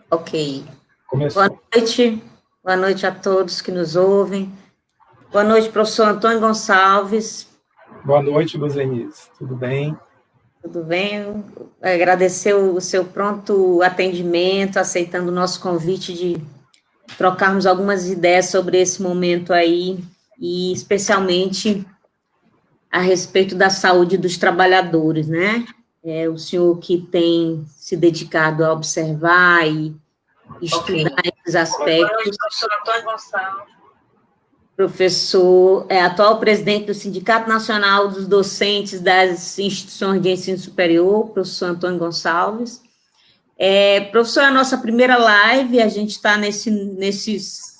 Ok. Começou. Boa noite a todos que nos ouvem. Boa noite, professor Antônio Gonçalves. Boa noite, Luzenice. Tudo bem? Tudo bem? Agradecer o seu pronto atendimento, aceitando o nosso convite de trocarmos algumas ideias sobre esse momento aí, e especialmente a respeito da saúde dos trabalhadores, né? O senhor que tem se dedicado a observar e estudar esses aspectos. Professor Antônio Gonçalves. Professor, atual presidente do Sindicato Nacional dos Docentes das Instituições de Ensino Superior, professor Antônio Gonçalves. Professor, é a nossa primeira live, a gente está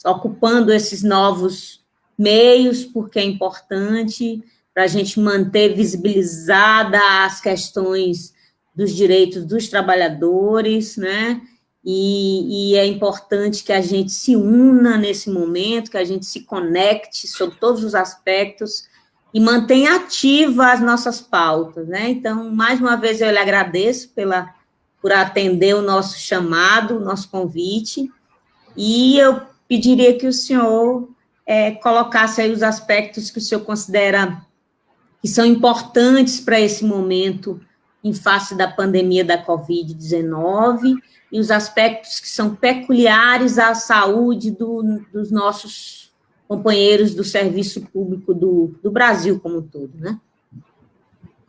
ocupando esses novos meios, porque é importante para a gente manter visibilizada as questões dos direitos dos trabalhadores, né? E é importante que a gente se una nesse momento, que a gente se conecte sobre todos os aspectos e mantenha ativa as nossas pautas, né? Então, mais uma vez, eu lhe agradeço por atender o nosso chamado, o nosso convite, e eu pediria que o senhor colocasse aí os aspectos que o senhor considera que são importantes para esse momento em face da pandemia da Covid-19 e os aspectos que são peculiares à saúde dos nossos companheiros do serviço público do Brasil como um todo, né?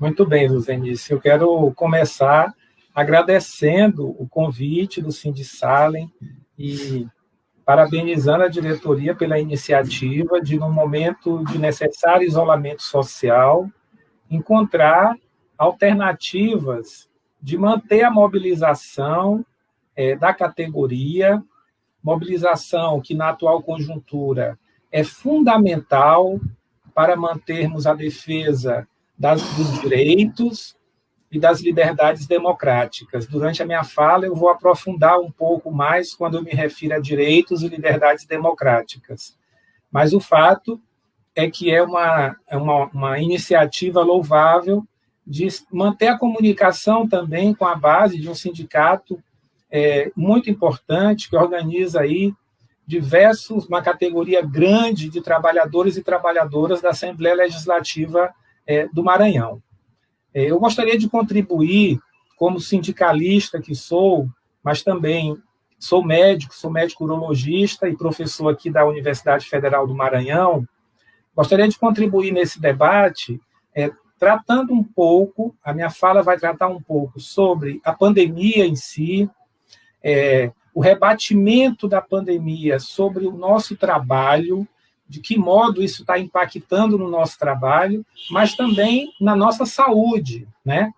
Muito bem, Luzenice. Eu quero começar agradecendo o convite do Sindisalem e parabenizando a diretoria pela iniciativa de, num momento de necessário isolamento social, encontrar alternativas de manter a mobilização da categoria, mobilização que, na atual conjuntura, é fundamental para mantermos a defesa dos direitos e das liberdades democráticas. Durante a minha fala, eu vou aprofundar um pouco mais quando eu me refiro a direitos e liberdades democráticas. Mas o fato é que é uma iniciativa louvável de manter a comunicação também com a base de um sindicato muito importante, que organiza aí uma categoria grande de trabalhadores e trabalhadoras da Assembleia Legislativa do Maranhão. Eu gostaria de contribuir, como sindicalista que sou, mas também sou médico urologista e professor aqui da Universidade Federal do Maranhão. Gostaria de contribuir nesse debate, tratando um pouco, a minha fala vai tratar um pouco sobre a pandemia em si, o rebatimento da pandemia sobre o nosso trabalho, de que modo isso está impactando no nosso trabalho, mas também na nossa saúde, né?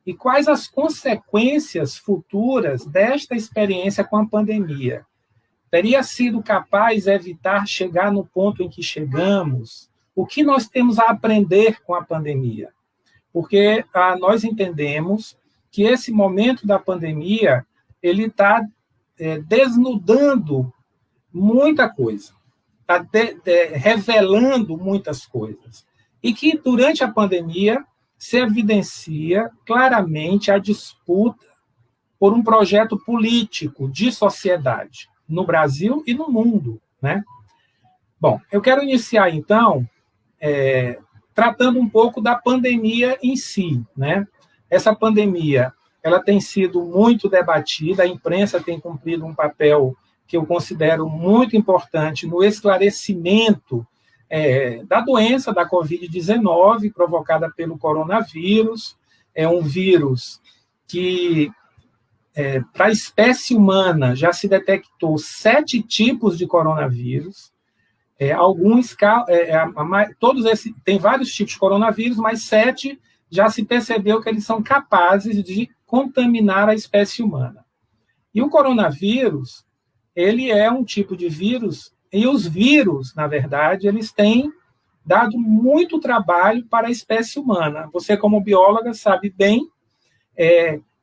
E quais as consequências futuras desta experiência com a pandemia? Teria sido capaz de evitar chegar no ponto em que chegamos? O que nós temos a aprender com a pandemia? Porque nós entendemos que esse momento da pandemia ele está desnudando muita coisa, está revelando muitas coisas. E que, durante a pandemia, se evidencia claramente a disputa por um projeto político de sociedade, no Brasil e no mundo, né? Bom, eu quero iniciar, então, tratando um pouco da pandemia em si, né? Essa pandemia, ela tem sido muito debatida, a imprensa tem cumprido um papel que eu considero muito importante no esclarecimento da doença da Covid-19, provocada pelo coronavírus. É um vírus que, para a espécie humana, já se detectou 7 tipos de coronavírus. Todos esses, tem vários tipos de coronavírus, mas 7 já se percebeu que eles são capazes de contaminar a espécie humana. E o coronavírus, ele é um tipo de vírus, e os vírus, na verdade, eles têm dado muito trabalho para a espécie humana. Você, como bióloga, sabe bem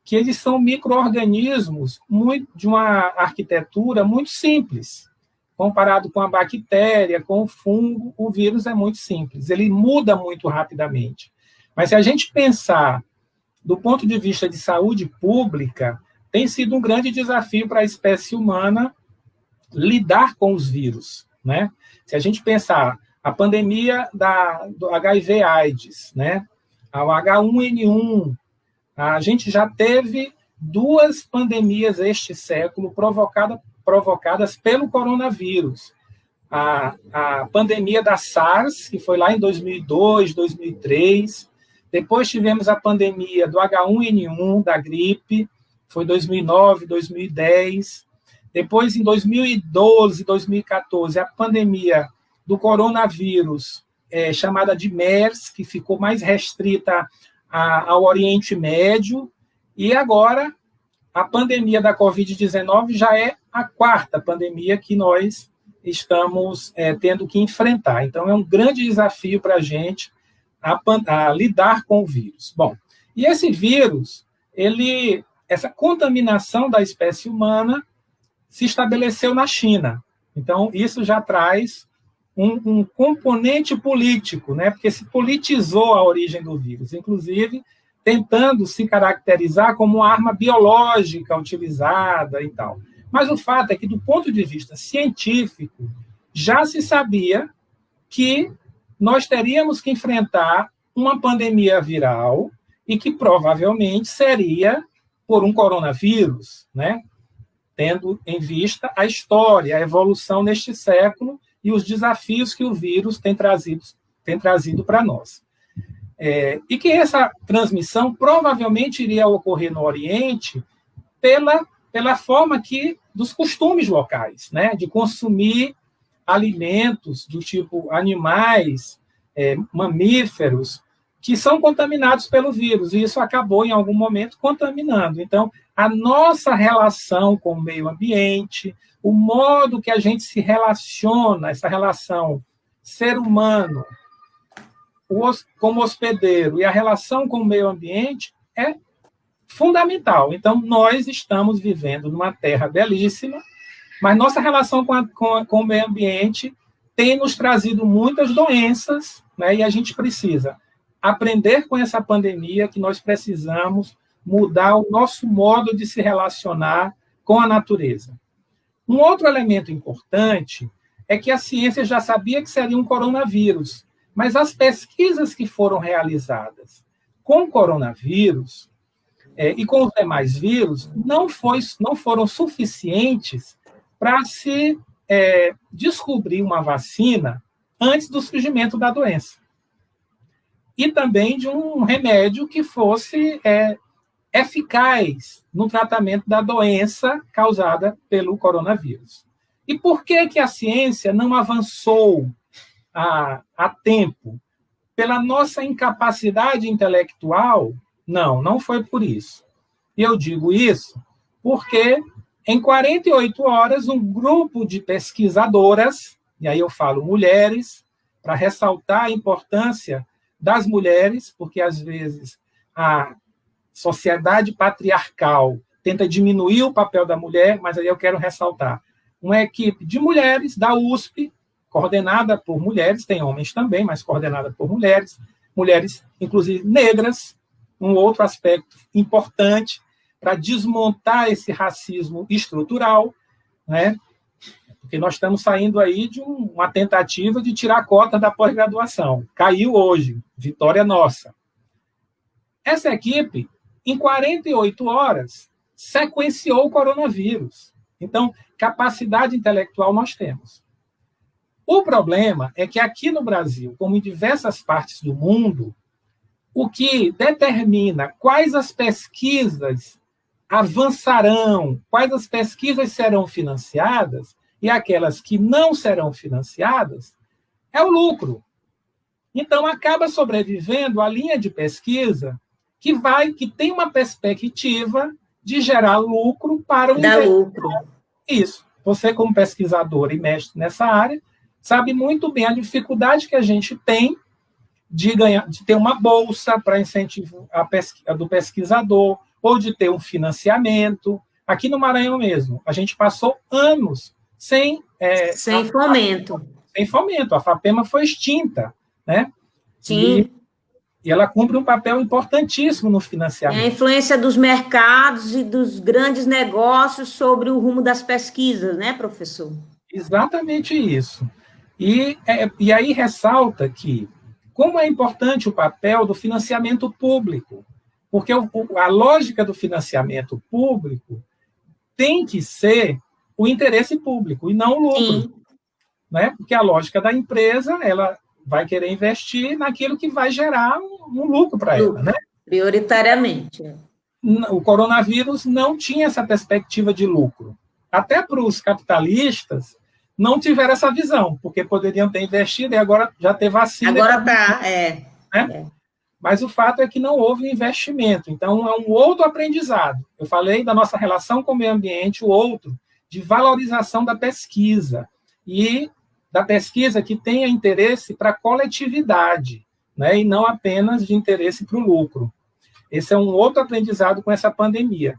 que eles são micro-organismos de uma arquitetura muito simples. Comparado com a bactéria, com o fungo, o vírus é muito simples, ele muda muito rapidamente. Mas se a gente pensar do ponto de vista de saúde pública, tem sido um grande desafio para a espécie humana lidar com os vírus, né? Se a gente pensar a pandemia do HIV/AIDS, né? O H1N1, a gente já teve 2 pandemias este século provocadas pelo coronavírus. A pandemia da SARS, que foi lá em 2002, 2003. Depois tivemos a pandemia do H1N1, da gripe, foi 2009, 2010. Depois, em 2012, 2014, a pandemia do coronavírus, chamada de MERS, que ficou mais restrita ao Oriente Médio. E agora, a pandemia da Covid-19 já é a 4ª pandemia que nós estamos tendo que enfrentar. Então, é um grande desafio para a gente a lidar com o vírus. Bom, e esse vírus, essa contaminação da espécie humana se estabeleceu na China. Então, isso já traz um componente político, né? Porque se politizou a origem do vírus, inclusive tentando se caracterizar como uma arma biológica utilizada e tal. Mas o fato é que, do ponto de vista científico, já se sabia que nós teríamos que enfrentar uma pandemia viral e que provavelmente seria por um coronavírus, né? Tendo em vista a história, a evolução neste século e os desafios que o vírus tem trazido para nós. E que essa transmissão provavelmente iria ocorrer no Oriente pela forma dos costumes locais, né? De consumir alimentos do tipo animais, mamíferos, que são contaminados pelo vírus, e isso acabou, em algum momento, contaminando. Então, a nossa relação com o meio ambiente, o modo que a gente se relaciona, essa relação ser humano como hospedeiro e a relação com o meio ambiente é fundamental. Então, nós estamos vivendo numa terra belíssima, mas nossa relação com o meio ambiente tem nos trazido muitas doenças, né? E a gente precisa aprender com essa pandemia que nós precisamos mudar o nosso modo de se relacionar com a natureza. Um outro elemento importante é que a ciência já sabia que seria um coronavírus, mas as pesquisas que foram realizadas com o coronavírus e com os demais vírus não foram suficientes para se descobrir uma vacina antes do surgimento da doença. E também de um remédio que fosse eficaz no tratamento da doença causada pelo coronavírus. E por que a ciência não avançou a tempo? Pela nossa incapacidade intelectual? Não foi por isso. E eu digo isso porque, em 48 horas, um grupo de pesquisadoras, e aí eu falo mulheres, para ressaltar a importância das mulheres, porque, às vezes, a sociedade patriarcal tenta diminuir o papel da mulher, mas aí eu quero ressaltar. Uma equipe de mulheres da USP, coordenada por mulheres, tem homens também, mas coordenada por mulheres, inclusive negras, um outro aspecto importante para desmontar esse racismo estrutural, né? Porque nós estamos saindo aí de uma tentativa de tirar a cota da pós-graduação. Caiu hoje, vitória nossa. Essa equipe, em 48 horas, sequenciou o coronavírus. Então, capacidade intelectual nós temos. O problema é que aqui no Brasil, como em diversas partes do mundo, o que determina quais as pesquisas avançarão, quais as pesquisas serão financiadas e aquelas que não serão financiadas, é o lucro. Então, acaba sobrevivendo a linha de pesquisa que tem uma perspectiva de gerar lucro para o investidor. Isso. Você, como pesquisador e mestre nessa área, sabe muito bem a dificuldade que a gente tem de ter uma bolsa para incentivo do pesquisador, ou de ter um financiamento. Aqui no Maranhão mesmo, a gente passou anos sem fomento. Sem fomento. A FAPEMA foi extinta, né? Sim. E ela cumpre um papel importantíssimo no É financiamento. a influência dos mercados e dos grandes negócios sobre o rumo das pesquisas, né, professor? Exatamente isso. E aí ressalta que, como é importante o papel do financiamento público, porque a lógica do financiamento público tem que ser o interesse público e não o lucro. Sim. Né? Porque a lógica da empresa, ela vai querer investir naquilo que vai gerar um lucro para ela. Né? Prioritariamente. O coronavírus não tinha essa perspectiva de lucro. Até para os capitalistas, não tiveram essa visão, porque poderiam ter investido e agora já ter vacina. Agora está, né? Mas o fato é que não houve investimento. Então, é um outro aprendizado. Eu falei da nossa relação com o meio ambiente, o outro, de valorização da pesquisa. E da pesquisa que tenha interesse para a coletividade, né? E não apenas de interesse para o lucro. Esse é um outro aprendizado com essa pandemia.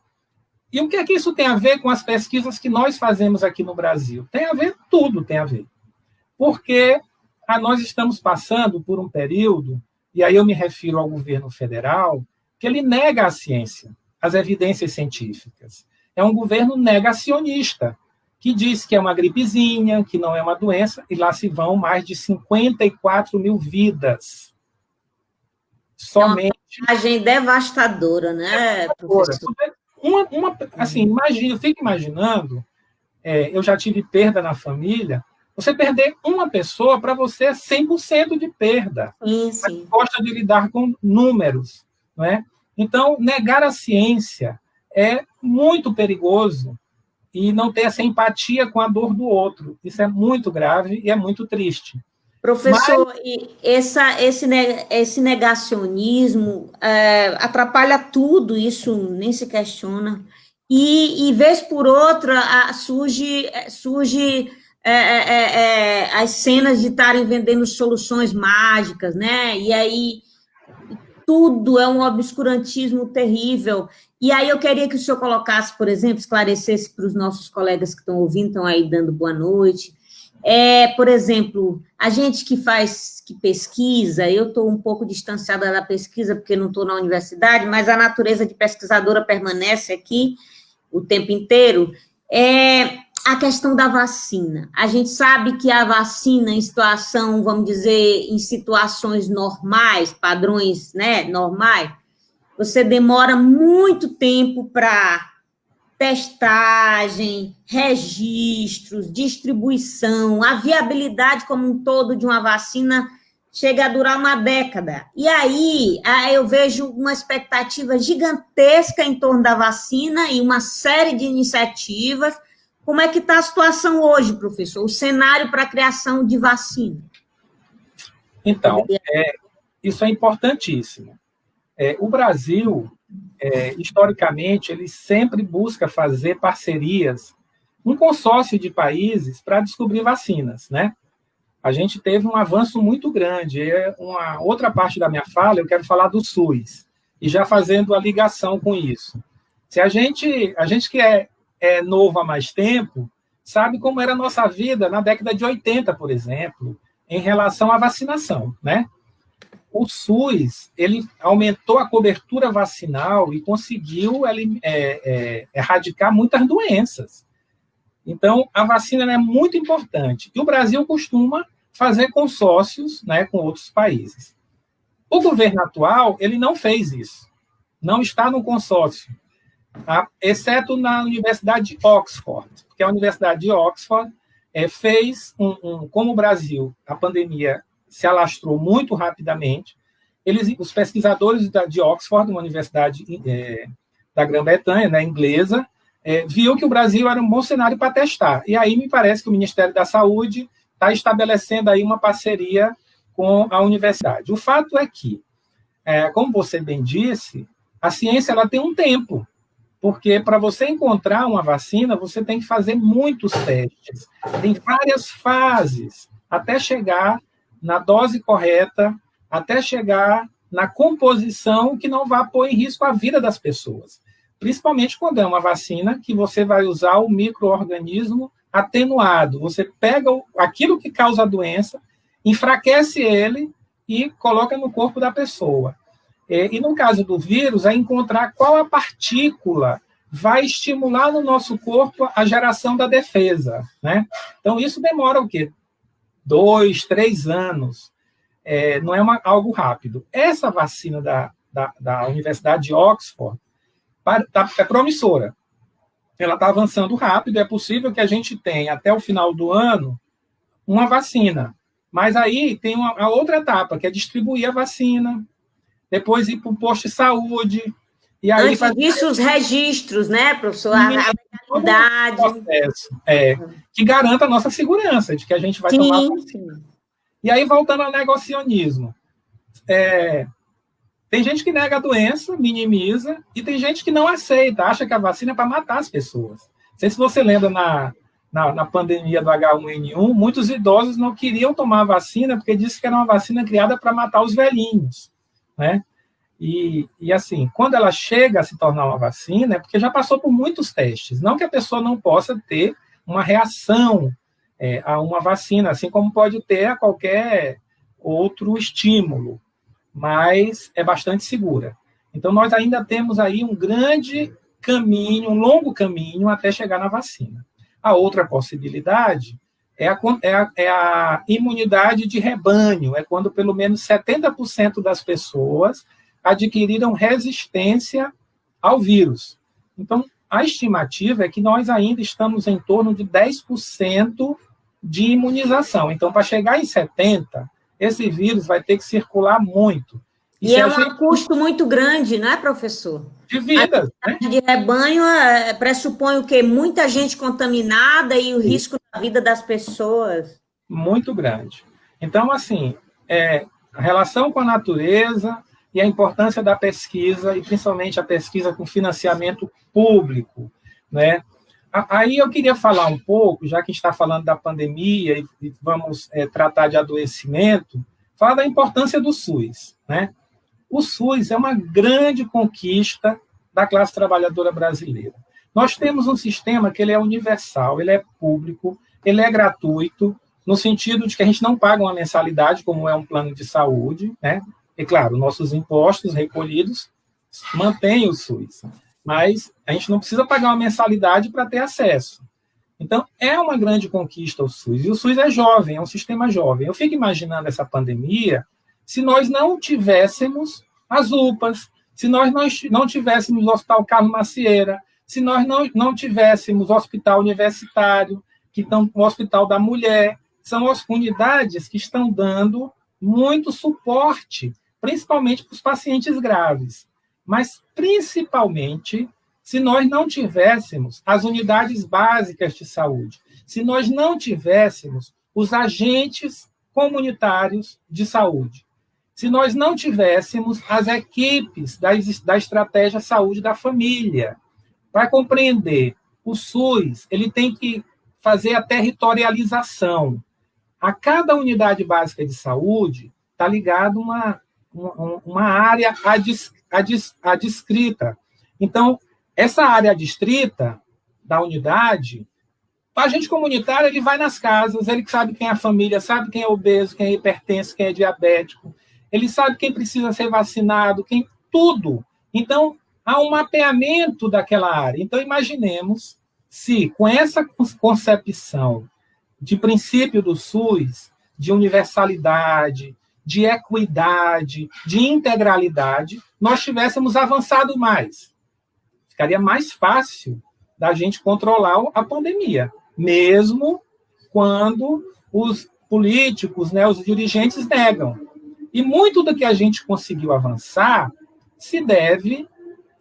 E o que é que isso tem a ver com as pesquisas que nós fazemos aqui no Brasil? Tem a ver, tudo tem a ver. Porque nós estamos passando por um período, e aí eu me refiro ao governo federal, que ele nega a ciência, as evidências científicas. É um governo negacionista, que diz que é uma gripezinha, que não é uma doença, e lá se vão mais de 54 mil vidas. Somente. É uma imagem devastadora, né, professor? Assim, eu fico imaginando, eu já tive perda na família, você perder uma pessoa, para você é 100% de perda. Sim. Você gosta de lidar com números. Não é? Então, negar a ciência é muito perigoso e não ter essa empatia com a dor do outro. Isso é muito grave e é muito triste. Professor, esse negacionismo atrapalha tudo, isso nem se questiona. E vez por outra, surge as cenas de estarem vendendo soluções mágicas, né? E aí tudo é um obscurantismo terrível. E aí eu queria que o senhor colocasse, por exemplo, esclarecesse para os nossos colegas que estão ouvindo, estão aí dando boa noite. Por exemplo, a gente que pesquisa, eu estou um pouco distanciada da pesquisa porque não estou na universidade, mas a natureza de pesquisadora permanece aqui o tempo inteiro, a questão da vacina. A gente sabe que a vacina em situação, vamos dizer, em situações normais, padrões, né, normais, você demora muito tempo para testagem, registros, distribuição, a viabilidade como um todo de uma vacina chega a durar uma década. E aí eu vejo uma expectativa gigantesca em torno da vacina e uma série de iniciativas. Como é que está a situação hoje, professor? O cenário para a criação de vacina? Então, isso é importantíssimo. O Brasil, historicamente, ele sempre busca fazer parcerias, um consórcio de países para descobrir vacinas, né? A gente teve um avanço muito grande. Uma outra parte da minha fala, eu quero falar do SUS, e já fazendo a ligação com isso. Se a gente que é novo há mais tempo, sabe como era a nossa vida na década de 80, por exemplo, em relação à vacinação, né? O SUS, ele aumentou a cobertura vacinal e conseguiu erradicar muitas doenças. Então, a vacina é muito importante. E o Brasil costuma fazer consórcios, né, com outros países. O governo atual, ele não fez isso. Não está no consórcio, exceto na Universidade de Oxford, porque a Universidade de Oxford fez como o Brasil, a pandemia se alastrou muito rapidamente, os pesquisadores de Oxford, uma universidade da Grã-Bretanha, né, inglesa, viu que o Brasil era um bom cenário para testar. E aí me parece que o Ministério da Saúde está estabelecendo aí uma parceria com a universidade. O fato é que, como você bem disse, a ciência ela tem um tempo, porque para você encontrar uma vacina, você tem que fazer muitos testes. Tem várias fases até chegar na dose correta, até chegar na composição que não vá pôr em risco a vida das pessoas. Principalmente quando é uma vacina que você vai usar o micro-organismo atenuado. Você pega aquilo que causa a doença, enfraquece ele e coloca no corpo da pessoa. E no caso do vírus, é encontrar qual a partícula vai estimular no nosso corpo a geração da defesa, né? Então, isso demora o quê? 2, 3 anos. Não é algo rápido. Essa vacina da Universidade de Oxford é promissora. Ela está avançando rápido, é possível que a gente tenha, até o final do ano, uma vacina. Mas aí tem a outra etapa, que é distribuir a vacina, depois ir para o posto de saúde. E aí antes disso, os registros, né, professor? A legalidade. Que garanta a nossa segurança, de que a gente vai tomar vacina. E aí, voltando ao negacionismo. Tem gente que nega a doença, minimiza, e tem gente que não aceita, acha que a vacina é para matar as pessoas. Não sei se você lembra na pandemia do H1N1, muitos idosos não queriam tomar a vacina porque disseram que era uma vacina criada para matar os velhinhos, né? E assim, quando ela chega a se tornar uma vacina, é porque já passou por muitos testes. Não que a pessoa não possa ter uma reação a uma vacina, assim como pode ter a qualquer outro estímulo, mas é bastante segura. Então, nós ainda temos aí um grande caminho, um longo caminho até chegar na vacina. A outra possibilidade é a imunidade de rebanho, é quando pelo menos 70% das pessoas adquiriram resistência ao vírus. Então, a estimativa é que nós ainda estamos em torno de 10% de imunização. Então, para chegar em 70%, esse vírus vai ter que circular muito. E é um custo muito grande, não é, professor? De vidas. A de rebanho pressupõe o quê? Muita gente contaminada e o risco da vida das pessoas. Muito grande. Então, assim, a relação com a natureza e a importância da pesquisa, e principalmente a pesquisa com financiamento público, né? Aí eu queria falar um pouco, já que a gente está falando da pandemia e vamos tratar de adoecimento, falar da importância do SUS, né? O SUS é uma grande conquista da classe trabalhadora brasileira. Nós temos um sistema que ele é universal, ele é público, ele é gratuito, no sentido de que a gente não paga uma mensalidade, como é um plano de saúde, né? E, claro, nossos impostos recolhidos mantêm o SUS, mas a gente não precisa pagar uma mensalidade para ter acesso. Então, é uma grande conquista o SUS, e o SUS é jovem, é um sistema jovem. Eu fico imaginando essa pandemia se nós não tivéssemos as UPAs, se nós não tivéssemos o Hospital Carlos Macieira, se nós não tivéssemos o Hospital Universitário, que estão o Hospital da Mulher, são as unidades que estão dando muito suporte, principalmente para os pacientes graves, mas principalmente se nós não tivéssemos as unidades básicas de saúde, se nós não tivéssemos os agentes comunitários de saúde, se nós não tivéssemos as equipes da estratégia saúde da família. Para compreender, o SUS ele tem que fazer a territorialização. A cada unidade básica de saúde está ligado uma área adscrita. Então, essa área adstrita da unidade, o agente comunitário ele vai nas casas, ele sabe quem é a família, sabe quem é obeso, quem é hipertenso, quem é diabético, ele sabe quem precisa ser vacinado, tudo. Então, há um mapeamento daquela área. Então, imaginemos se, com essa concepção de princípio do SUS, de universalidade, de equidade, de integralidade, nós tivéssemos avançado mais. Ficaria mais fácil da gente controlar a pandemia, mesmo quando os políticos, né, os dirigentes negam. E muito do que a gente conseguiu avançar se deve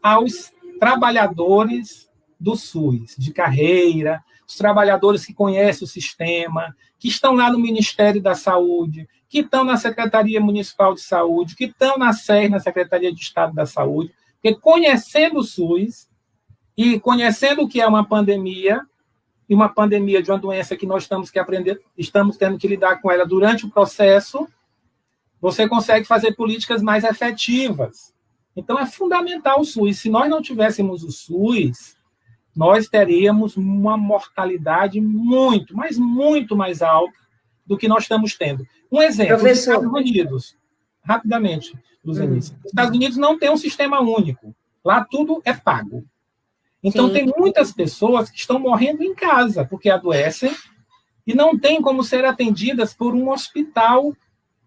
aos trabalhadores do SUS, de carreira, os trabalhadores que conhecem o sistema, que estão lá no Ministério da Saúde, que estão na Secretaria Municipal de Saúde, que estão na SER, na Secretaria de Estado da Saúde, porque conhecendo o SUS e conhecendo o que é uma pandemia, e uma pandemia de uma doença que nós estamos tendo que lidar com ela durante o processo, você consegue fazer políticas mais efetivas. Então, é fundamental o SUS. Se nós não tivéssemos o SUS, nós teríamos uma mortalidade muito, mas muito mais alta do que nós estamos tendo. Um exemplo, professor, os Estados Unidos. rapidamente, Luzenice. Os Estados Unidos não tem um sistema único. Lá tudo é pago. Então, tem muitas pessoas que estão morrendo em casa, porque adoecem e não tem como ser atendidas por um hospital,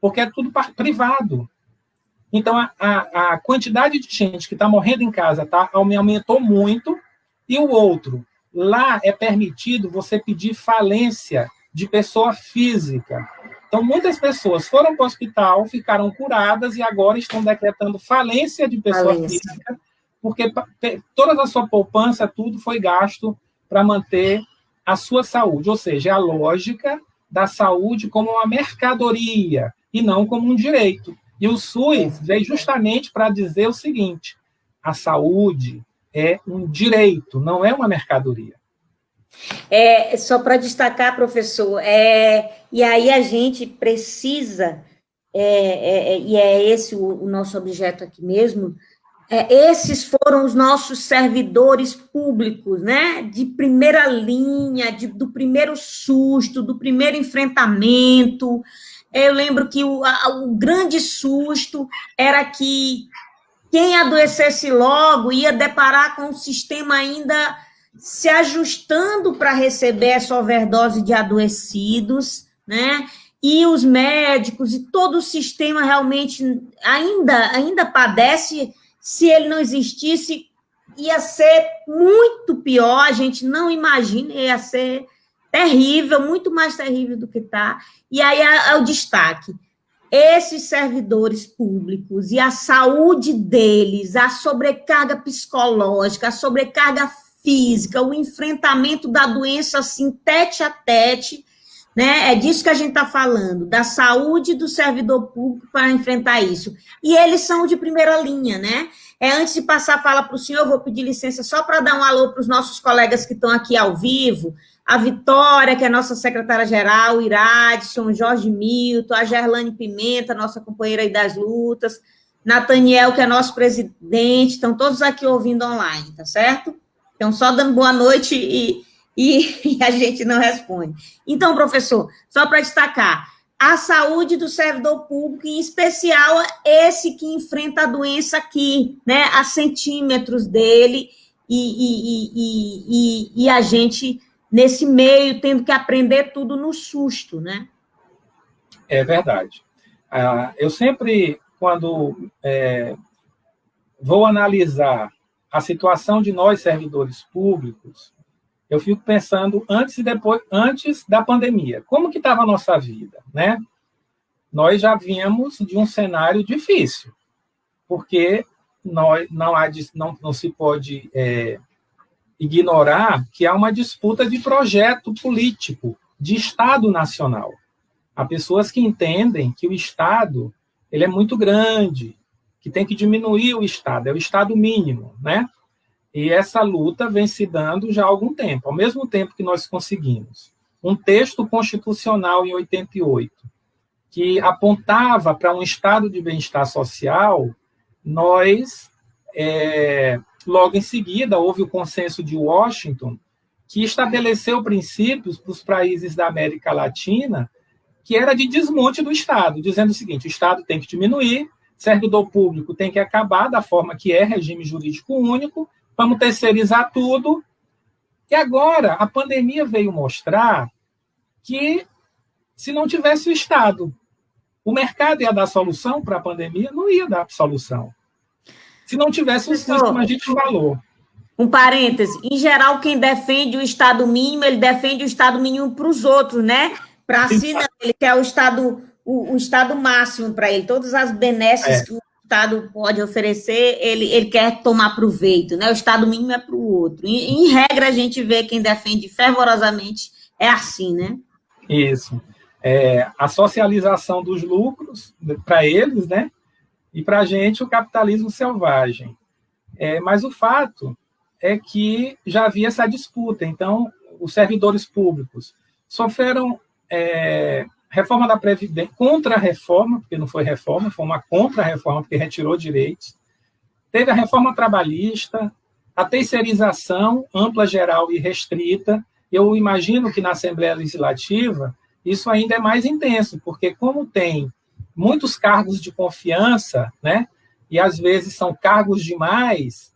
porque é tudo privado. Então, a quantidade de gente que está morrendo em casa aumentou muito, e o outro, lá é permitido você pedir falência de pessoa física. Então, muitas pessoas foram para o hospital, ficaram curadas e agora estão decretando falência de pessoa física, porque toda a sua poupança, tudo foi gasto para manter a sua saúde. Ou seja, é a lógica da saúde como uma mercadoria e não como um direito. E o SUS veio justamente para dizer o seguinte: a saúde é um direito, não é uma mercadoria. Só para destacar, professor, e aí a gente precisa, e é esse o nosso objeto aqui mesmo, esses foram os nossos servidores públicos, né, de primeira linha, do primeiro susto, do primeiro enfrentamento. Eu lembro que o grande susto era que quem adoecesse logo ia deparar com o sistema ainda se ajustando para receber essa overdose de adoecidos, né? E os médicos e todo o sistema realmente ainda padece. Se ele não existisse, ia ser muito pior, a gente não imagina, ia ser terrível, muito mais terrível do que está. E aí é o destaque. Esses servidores públicos e a saúde deles, a sobrecarga psicológica, a sobrecarga física, o enfrentamento da doença assim, tete a tete, né? É disso que a gente está falando, da saúde do servidor público para enfrentar isso. E eles são de primeira linha, né? Antes de passar a fala para o senhor, eu vou pedir licença só para dar um alô para os nossos colegas que estão aqui ao vivo, a Vitória, que é nossa secretária-geral, o Iradson, Jorge Milton, a Gerlane Pimenta, nossa companheira aí das lutas, Nathaniel, que é nosso presidente, estão todos aqui ouvindo online, tá certo? Então, só dando boa noite e a gente não responde. Então, professor, só para destacar, a saúde do servidor público, em especial esse que enfrenta a doença aqui, né, a centímetros dele, e a gente, nesse meio, tendo que aprender tudo no susto, né? É verdade. Eu sempre, quando vou analisar a situação de nós, servidores públicos, eu fico pensando antes da pandemia, como que estava a nossa vida, né? Nós já vínhamos de um cenário difícil, porque não se pode ignorar que há uma disputa de projeto político, de Estado nacional. Há pessoas que entendem que o Estado ele é muito grande, que tem que diminuir o Estado, é o Estado mínimo, né? E essa luta vem se dando já há algum tempo. Ao mesmo tempo que nós conseguimos um texto constitucional em 88, que apontava para um estado de bem-estar social, nós, logo em seguida, houve o consenso de Washington, que estabeleceu princípios para os países da América Latina, que era de desmonte do Estado, dizendo o seguinte: o Estado tem que diminuir, servidor público tem que acabar da forma que é, regime jurídico único, vamos terceirizar tudo. E agora, a pandemia veio mostrar que, se não tivesse o Estado, o mercado ia dar solução para a pandemia? Não ia dar solução. Se não tivesse o SUS, como a gente falou. Um parêntese, em geral, quem defende o Estado mínimo, ele defende o Estado mínimo para os outros, né? Para si, não, ele quer o Estado máximo para ele. Todas as benesses que o Estado pode oferecer, ele quer tomar proveito, né? O Estado mínimo é para o outro. Em regra, a gente vê quem defende fervorosamente é assim, né? Isso. A socialização dos lucros para eles, né? E para a gente, o capitalismo selvagem. Mas o fato é que já havia essa disputa. Então, os servidores públicos sofreram reforma da Previdência, contra-reforma, porque não foi reforma, foi uma contra-reforma, porque retirou direitos. Teve a reforma trabalhista, a terceirização ampla, geral e restrita. Eu imagino que na Assembleia Legislativa isso ainda é mais intenso, porque como tem muitos cargos de confiança, né? E às vezes são cargos demais,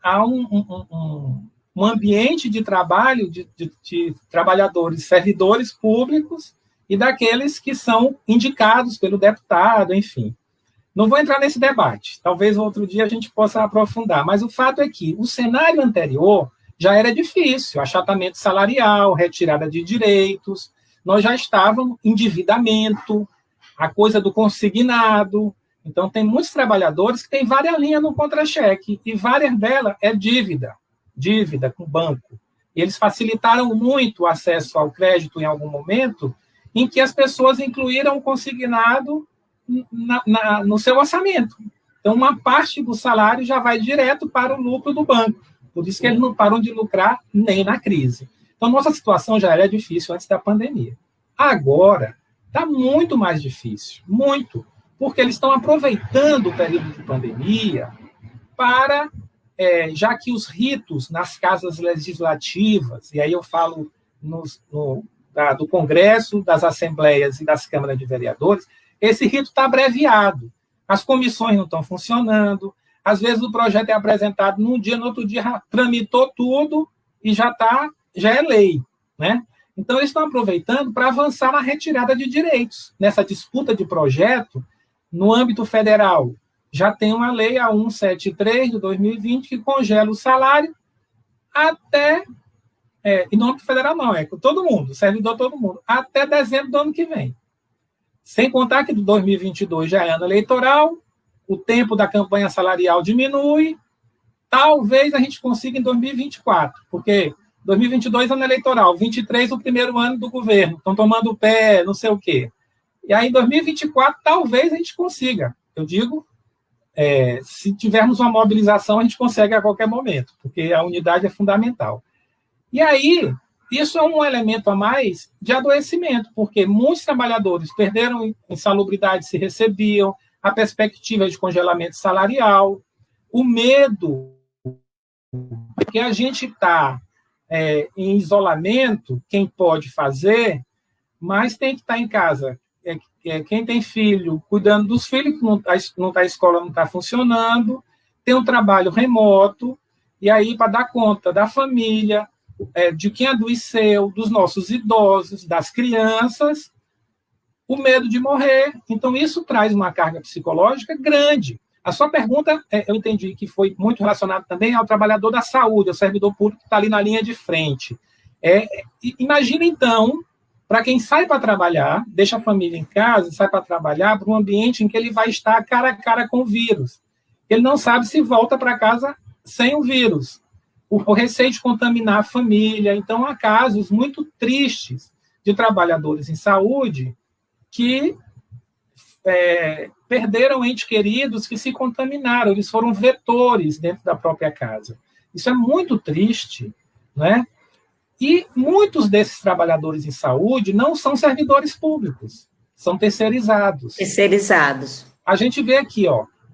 há um ambiente de trabalho de trabalhadores, servidores públicos e daqueles que são indicados pelo deputado, enfim. Não vou entrar nesse debate, talvez outro dia a gente possa aprofundar, mas o fato é que o cenário anterior já era difícil, achatamento salarial, retirada de direitos, nós já estávamos em endividamento, a coisa do consignado. Então, tem muitos trabalhadores que têm várias linhas no contra-cheque, e várias delas é dívida com o banco. E eles facilitaram muito o acesso ao crédito em algum momento, em que as pessoas incluíram o consignado no seu orçamento. Então, uma parte do salário já vai direto para o lucro do banco. Por isso que eles não param de lucrar nem na crise. Então, nossa situação já era difícil antes da pandemia. Agora, está muito mais difícil, muito, porque eles estão aproveitando o período de pandemia para, já que os ritos nas casas legislativas, e aí eu falo do Congresso, das Assembleias e das Câmaras de Vereadores, esse rito está abreviado. As comissões não estão funcionando, às vezes o projeto é apresentado num dia, no outro dia tramitou tudo e já é lei, né? Então, eles estão aproveitando para avançar na retirada de direitos. Nessa disputa de projeto, no âmbito federal, já tem uma lei, a 173 de 2020, que congela o salário até, e no âmbito federal não, com todo mundo, servidor todo mundo, até dezembro do ano que vem. Sem contar que de 2022 já é ano eleitoral, o tempo da campanha salarial diminui, talvez a gente consiga em 2024, porque 2022 ano eleitoral, 23 o primeiro ano do governo, estão tomando o pé, não sei o quê. E aí, em 2024, talvez a gente consiga. Eu digo, se tivermos uma mobilização, a gente consegue a qualquer momento, porque a unidade é fundamental. E aí, isso é um elemento a mais de adoecimento, porque muitos trabalhadores perderam insalubridade se recebiam, a perspectiva de congelamento salarial, o medo, porque a gente está em isolamento, quem pode fazer, mas tem que estar em casa. Quem tem filho, cuidando dos filhos, a escola não está funcionando, tem um trabalho remoto, e aí para dar conta da família, de quem adoeceu, dos nossos idosos, das crianças, o medo de morrer. Então, isso traz uma carga psicológica grande. A sua pergunta, eu entendi que foi muito relacionada também ao trabalhador da saúde, ao servidor público que está ali na linha de frente. Imagina, então, para quem sai para trabalhar, deixa a família em casa, sai para trabalhar para um ambiente em que ele vai estar cara a cara com o vírus. Ele não sabe se volta para casa sem o vírus. O receio de contaminar a família. Então, há casos muito tristes de trabalhadores em saúde que perderam entes queridos que se contaminaram, eles foram vetores dentro da própria casa. Isso é muito triste, né? E muitos desses trabalhadores em saúde não são servidores públicos, são terceirizados. Terceirizados. A gente vê aqui,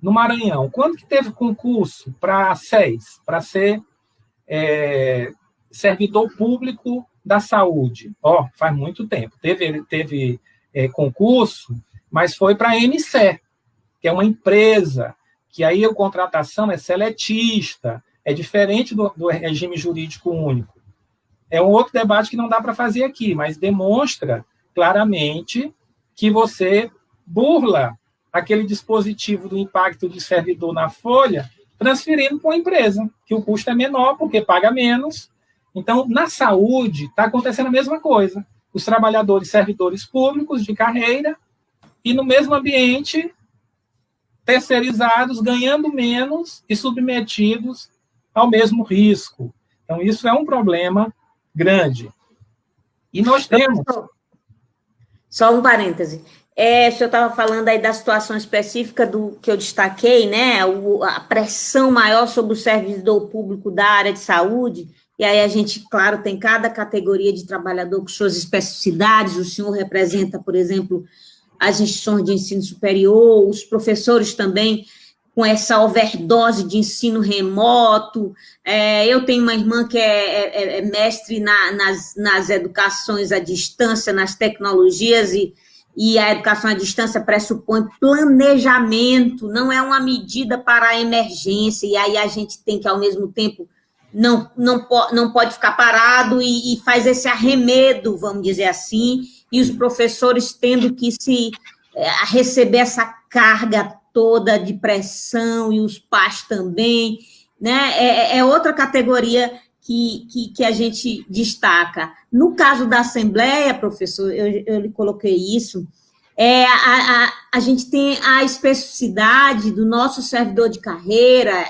no Maranhão, quando que teve concurso para SES, para ser servidor público da saúde? Faz muito tempo. Teve concurso, mas foi para a MC, que é uma empresa, que aí a contratação é seletista, é diferente do regime jurídico único. É um outro debate que não dá para fazer aqui, mas demonstra claramente que você burla aquele dispositivo do impacto de servidor na folha, transferindo para uma empresa, que o custo é menor, porque paga menos. Então, na saúde, está acontecendo a mesma coisa. Os trabalhadores servidores públicos de carreira e no mesmo ambiente, terceirizados, ganhando menos e submetidos ao mesmo risco. Então, isso é um problema grande. E nós temos... Só um parêntese. O senhor estava falando aí da situação específica do que eu destaquei, né? A pressão maior sobre o servidor público da área de saúde, e aí a gente, claro, tem cada categoria de trabalhador com suas especificidades. O senhor representa, por exemplo, as instituições de ensino superior, os professores também com essa overdose de ensino remoto. Eu tenho uma irmã que é mestre nas educações à distância, nas tecnologias, e e a educação à distância pressupõe planejamento, não é uma medida para a emergência, e aí a gente tem que, ao mesmo tempo, não pode ficar parado e faz esse arremedo, vamos dizer assim, e os professores tendo que receber essa carga toda de pressão, e os pais também, né? É outra categoria que a gente destaca. No caso da Assembleia, professor, eu lhe coloquei isso, a gente tem a especificidade do nosso servidor de carreira,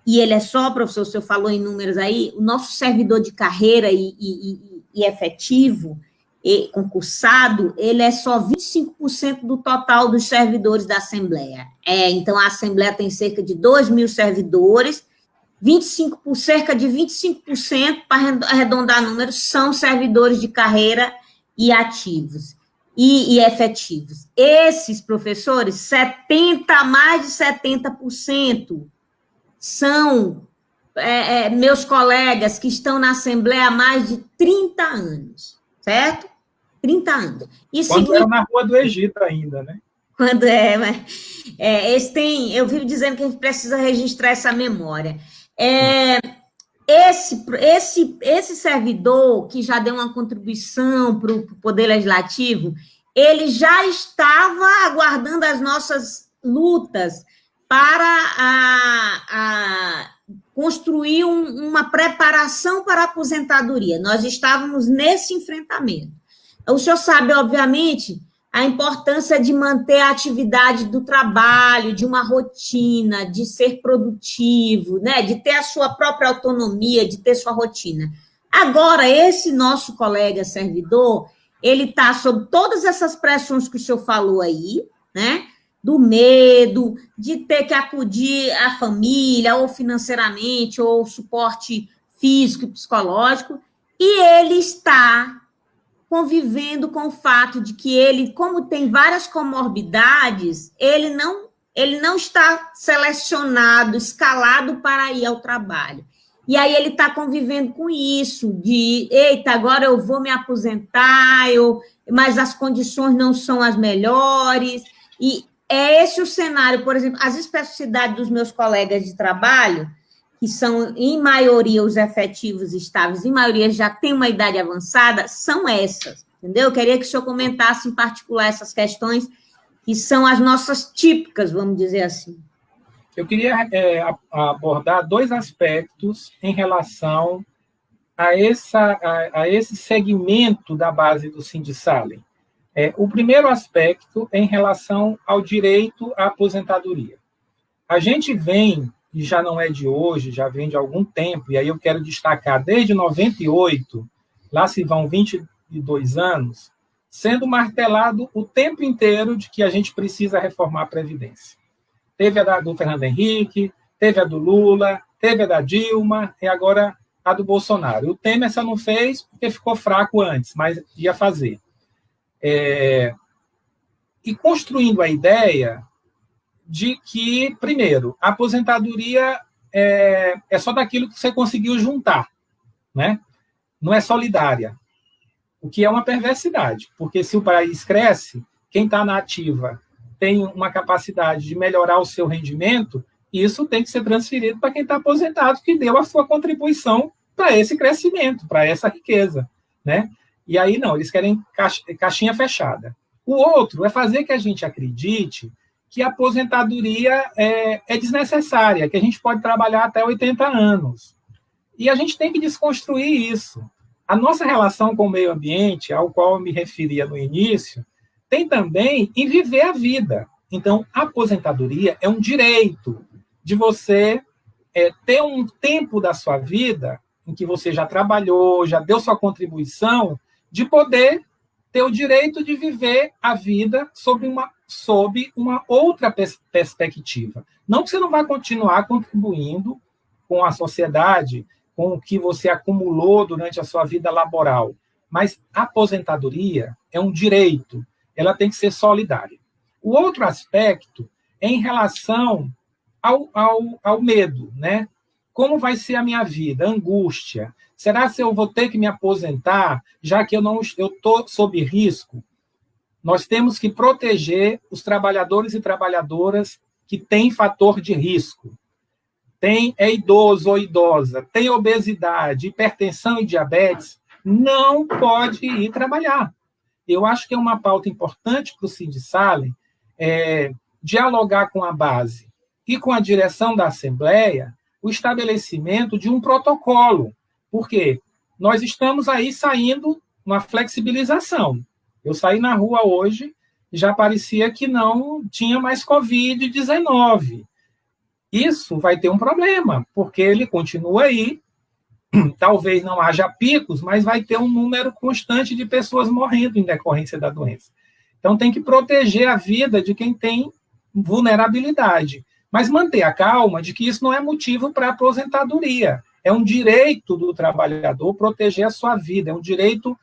e ele é só, professor, o senhor falou em números aí, o nosso servidor de carreira e efetivo, e concursado, ele é só 25% do total dos servidores da Assembleia. Então, a Assembleia tem cerca de 2.000 servidores, cerca de 25%, para arredondar números, são servidores de carreira e ativos e efetivos. Esses professores, mais de 70%, são meus colegas que estão na Assembleia há mais de 30 anos, certo? 30 anos. Isso quando era na Rua do Egito ainda, né? Quando eu vivo dizendo que a gente precisa registrar essa memória. Esse servidor que já deu uma contribuição para o Poder Legislativo, ele já estava aguardando as nossas lutas para construir uma preparação para a aposentadoria. Nós estávamos nesse enfrentamento. O senhor sabe, obviamente, a importância de manter a atividade do trabalho, de uma rotina, de ser produtivo, né? De ter a sua própria autonomia, de ter sua rotina. Agora, esse nosso colega servidor, ele está sob todas essas pressões que o senhor falou aí, né? Do medo, de ter que acudir à família, ou financeiramente, ou suporte físico e psicológico, e ele está convivendo com o fato de que ele, como tem várias comorbidades, ele não está selecionado, escalado para ir ao trabalho. E aí ele está convivendo com isso, de, eita, agora eu vou me aposentar, mas as condições não são as melhores, e é esse o cenário. Por exemplo, as especificidades dos meus colegas de trabalho, que são, em maioria, os efetivos estáveis, em maioria já têm uma idade avançada, são essas, entendeu? Eu queria que o senhor comentasse, em particular, essas questões, que são as nossas típicas, vamos dizer assim. Eu queria abordar dois aspectos em relação a esse segmento da base do Sindicalem. O primeiro aspecto é em relação ao direito à aposentadoria. A gente vem, e já não é de hoje, já vem de algum tempo, e aí eu quero destacar, desde 98, lá se vão 22 anos, sendo martelado o tempo inteiro de que a gente precisa reformar a Previdência. Teve a do Fernando Henrique, teve a do Lula, teve a da Dilma, e agora a do Bolsonaro. O Temer só não fez porque ficou fraco antes, mas ia fazer. E construindo a ideia de que, primeiro, a aposentadoria é só daquilo que você conseguiu juntar, né? Não é solidária, o que é uma perversidade, porque se o país cresce, quem está na ativa tem uma capacidade de melhorar o seu rendimento, isso tem que ser transferido para quem está aposentado, que deu a sua contribuição para esse crescimento, para essa riqueza, né? E aí, não, eles querem caixinha fechada. O outro é fazer que a gente acredite que a aposentadoria é desnecessária, que a gente pode trabalhar até 80 anos. E a gente tem que desconstruir isso. A nossa relação com o meio ambiente, ao qual eu me referia no início, tem também em viver a vida. Então, a aposentadoria é um direito de você ter um tempo da sua vida em que você já trabalhou, já deu sua contribuição, de poder ter o direito de viver a vida sob uma outra perspectiva. Não que você não vai continuar contribuindo com a sociedade, com o que você acumulou durante a sua vida laboral, mas a aposentadoria é um direito, ela tem que ser solidária. O outro aspecto é em relação ao medo, né? Como vai ser a minha vida? Nós temos que proteger os trabalhadores e trabalhadoras que têm fator de risco. É idoso ou idosa, tem obesidade, hipertensão e diabetes, não pode ir trabalhar. Eu acho que é uma pauta importante para o Sindsalem dialogar com a base e com a direção da Assembleia o estabelecimento de um protocolo, porque nós estamos aí saindo uma flexibilização. Eu saí na rua hoje e já parecia que não tinha mais Covid-19. Isso vai ter um problema, porque ele continua aí, talvez não haja picos, mas vai ter um número constante de pessoas morrendo em decorrência da doença. Então, tem que proteger a vida de quem tem vulnerabilidade, mas manter a calma de que isso não é motivo para aposentadoria. É um direito do trabalhador proteger a sua vida, é um direito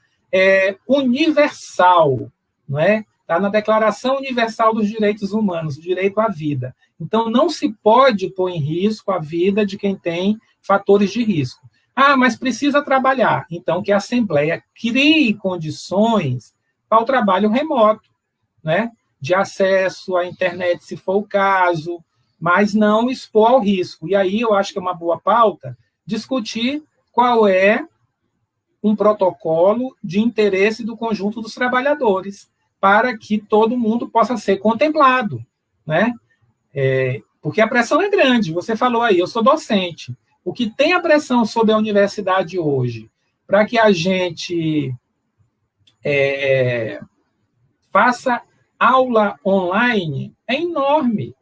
universal, não é? Está na Declaração Universal dos Direitos Humanos, o direito à vida. Então, não se pode pôr em risco a vida de quem tem fatores de risco. Ah, mas precisa trabalhar. Então, que a Assembleia crie condições para o trabalho remoto, né? De acesso à internet, se for o caso, mas não expor ao risco. E aí, eu acho que é uma boa pauta discutir qual é um protocolo de interesse do conjunto dos trabalhadores, para que todo mundo possa ser contemplado, né? Porque a pressão é grande. Você falou aí, eu sou docente. O que tem a pressão sobre a universidade hoje, para que a gente faça aula online, é enorme.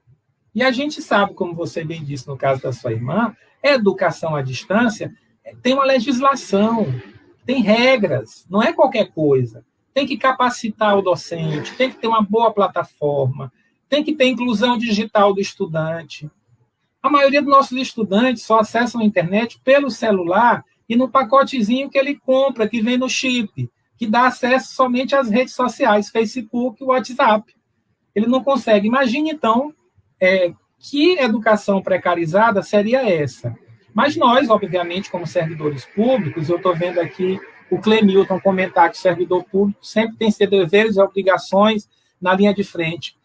E a gente sabe, como você bem disse no caso da sua irmã, educação à distância tem uma legislação, tem regras, não é qualquer coisa. Tem que capacitar o docente, tem que ter uma boa plataforma, tem que ter inclusão digital do estudante. A maioria dos nossos estudantes só acessam a internet pelo celular e no pacotezinho que ele compra, que vem no chip, que dá acesso somente às redes sociais, Facebook e WhatsApp. Ele não consegue. Imagine, então, que educação precarizada seria essa? Mas nós, obviamente, como servidores públicos, eu estou vendo aqui o Clemilton comentar que o servidor público sempre tem seus deveres e obrigações na linha de frente,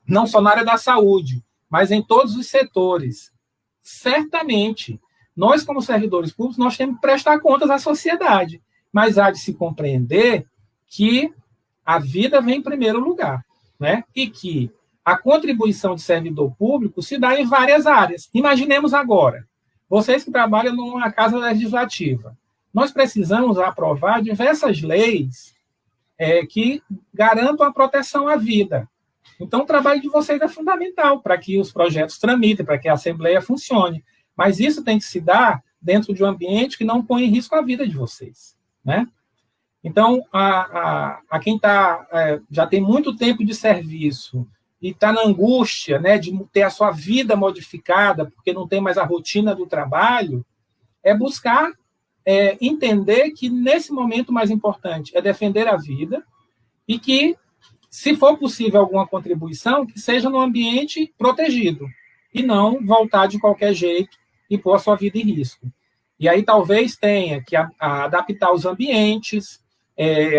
não só na área da saúde, mas em todos os setores. Certamente, nós, como servidores públicos, nós temos que prestar contas à sociedade, mas há de se compreender que a vida vem em primeiro lugar, né? E que a contribuição de servidor público se dá em várias áreas. Imaginemos agora, vocês que trabalham numa casa legislativa, nós precisamos aprovar diversas leis que garantam a proteção à vida. Então, o trabalho de vocês é fundamental para que os projetos tramitem, para que a Assembleia funcione. Mas isso tem que se dar dentro de um ambiente que não põe em risco a vida de vocês, né? Então, a quem já tem muito tempo de serviço e está na angústia, né, de ter a sua vida modificada, porque não tem mais a rotina do trabalho, buscar entender que, nesse momento, o mais importante é defender a vida e que, se for possível alguma contribuição, que seja no ambiente protegido e não voltar de qualquer jeito e pôr a sua vida em risco. E aí talvez tenha que adaptar os ambientes,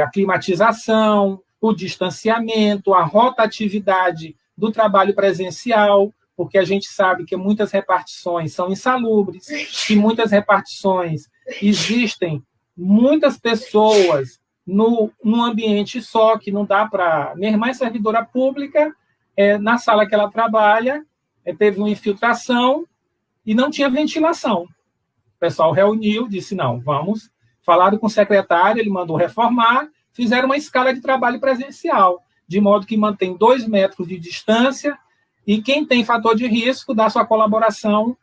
a climatização, o distanciamento, a rotatividade do trabalho presencial, porque a gente sabe que muitas repartições são insalubres, que muitas repartições existem muitas pessoas num ambiente só, que não dá para... Minha irmã é servidora pública, na sala que ela trabalha, teve uma infiltração e não tinha ventilação. O pessoal reuniu, disse, não, vamos... Falaram com o secretário, ele mandou reformar, fizeram uma escala de trabalho presencial, de modo que mantém 2 metros de distância e quem tem fator de risco dá sua colaboração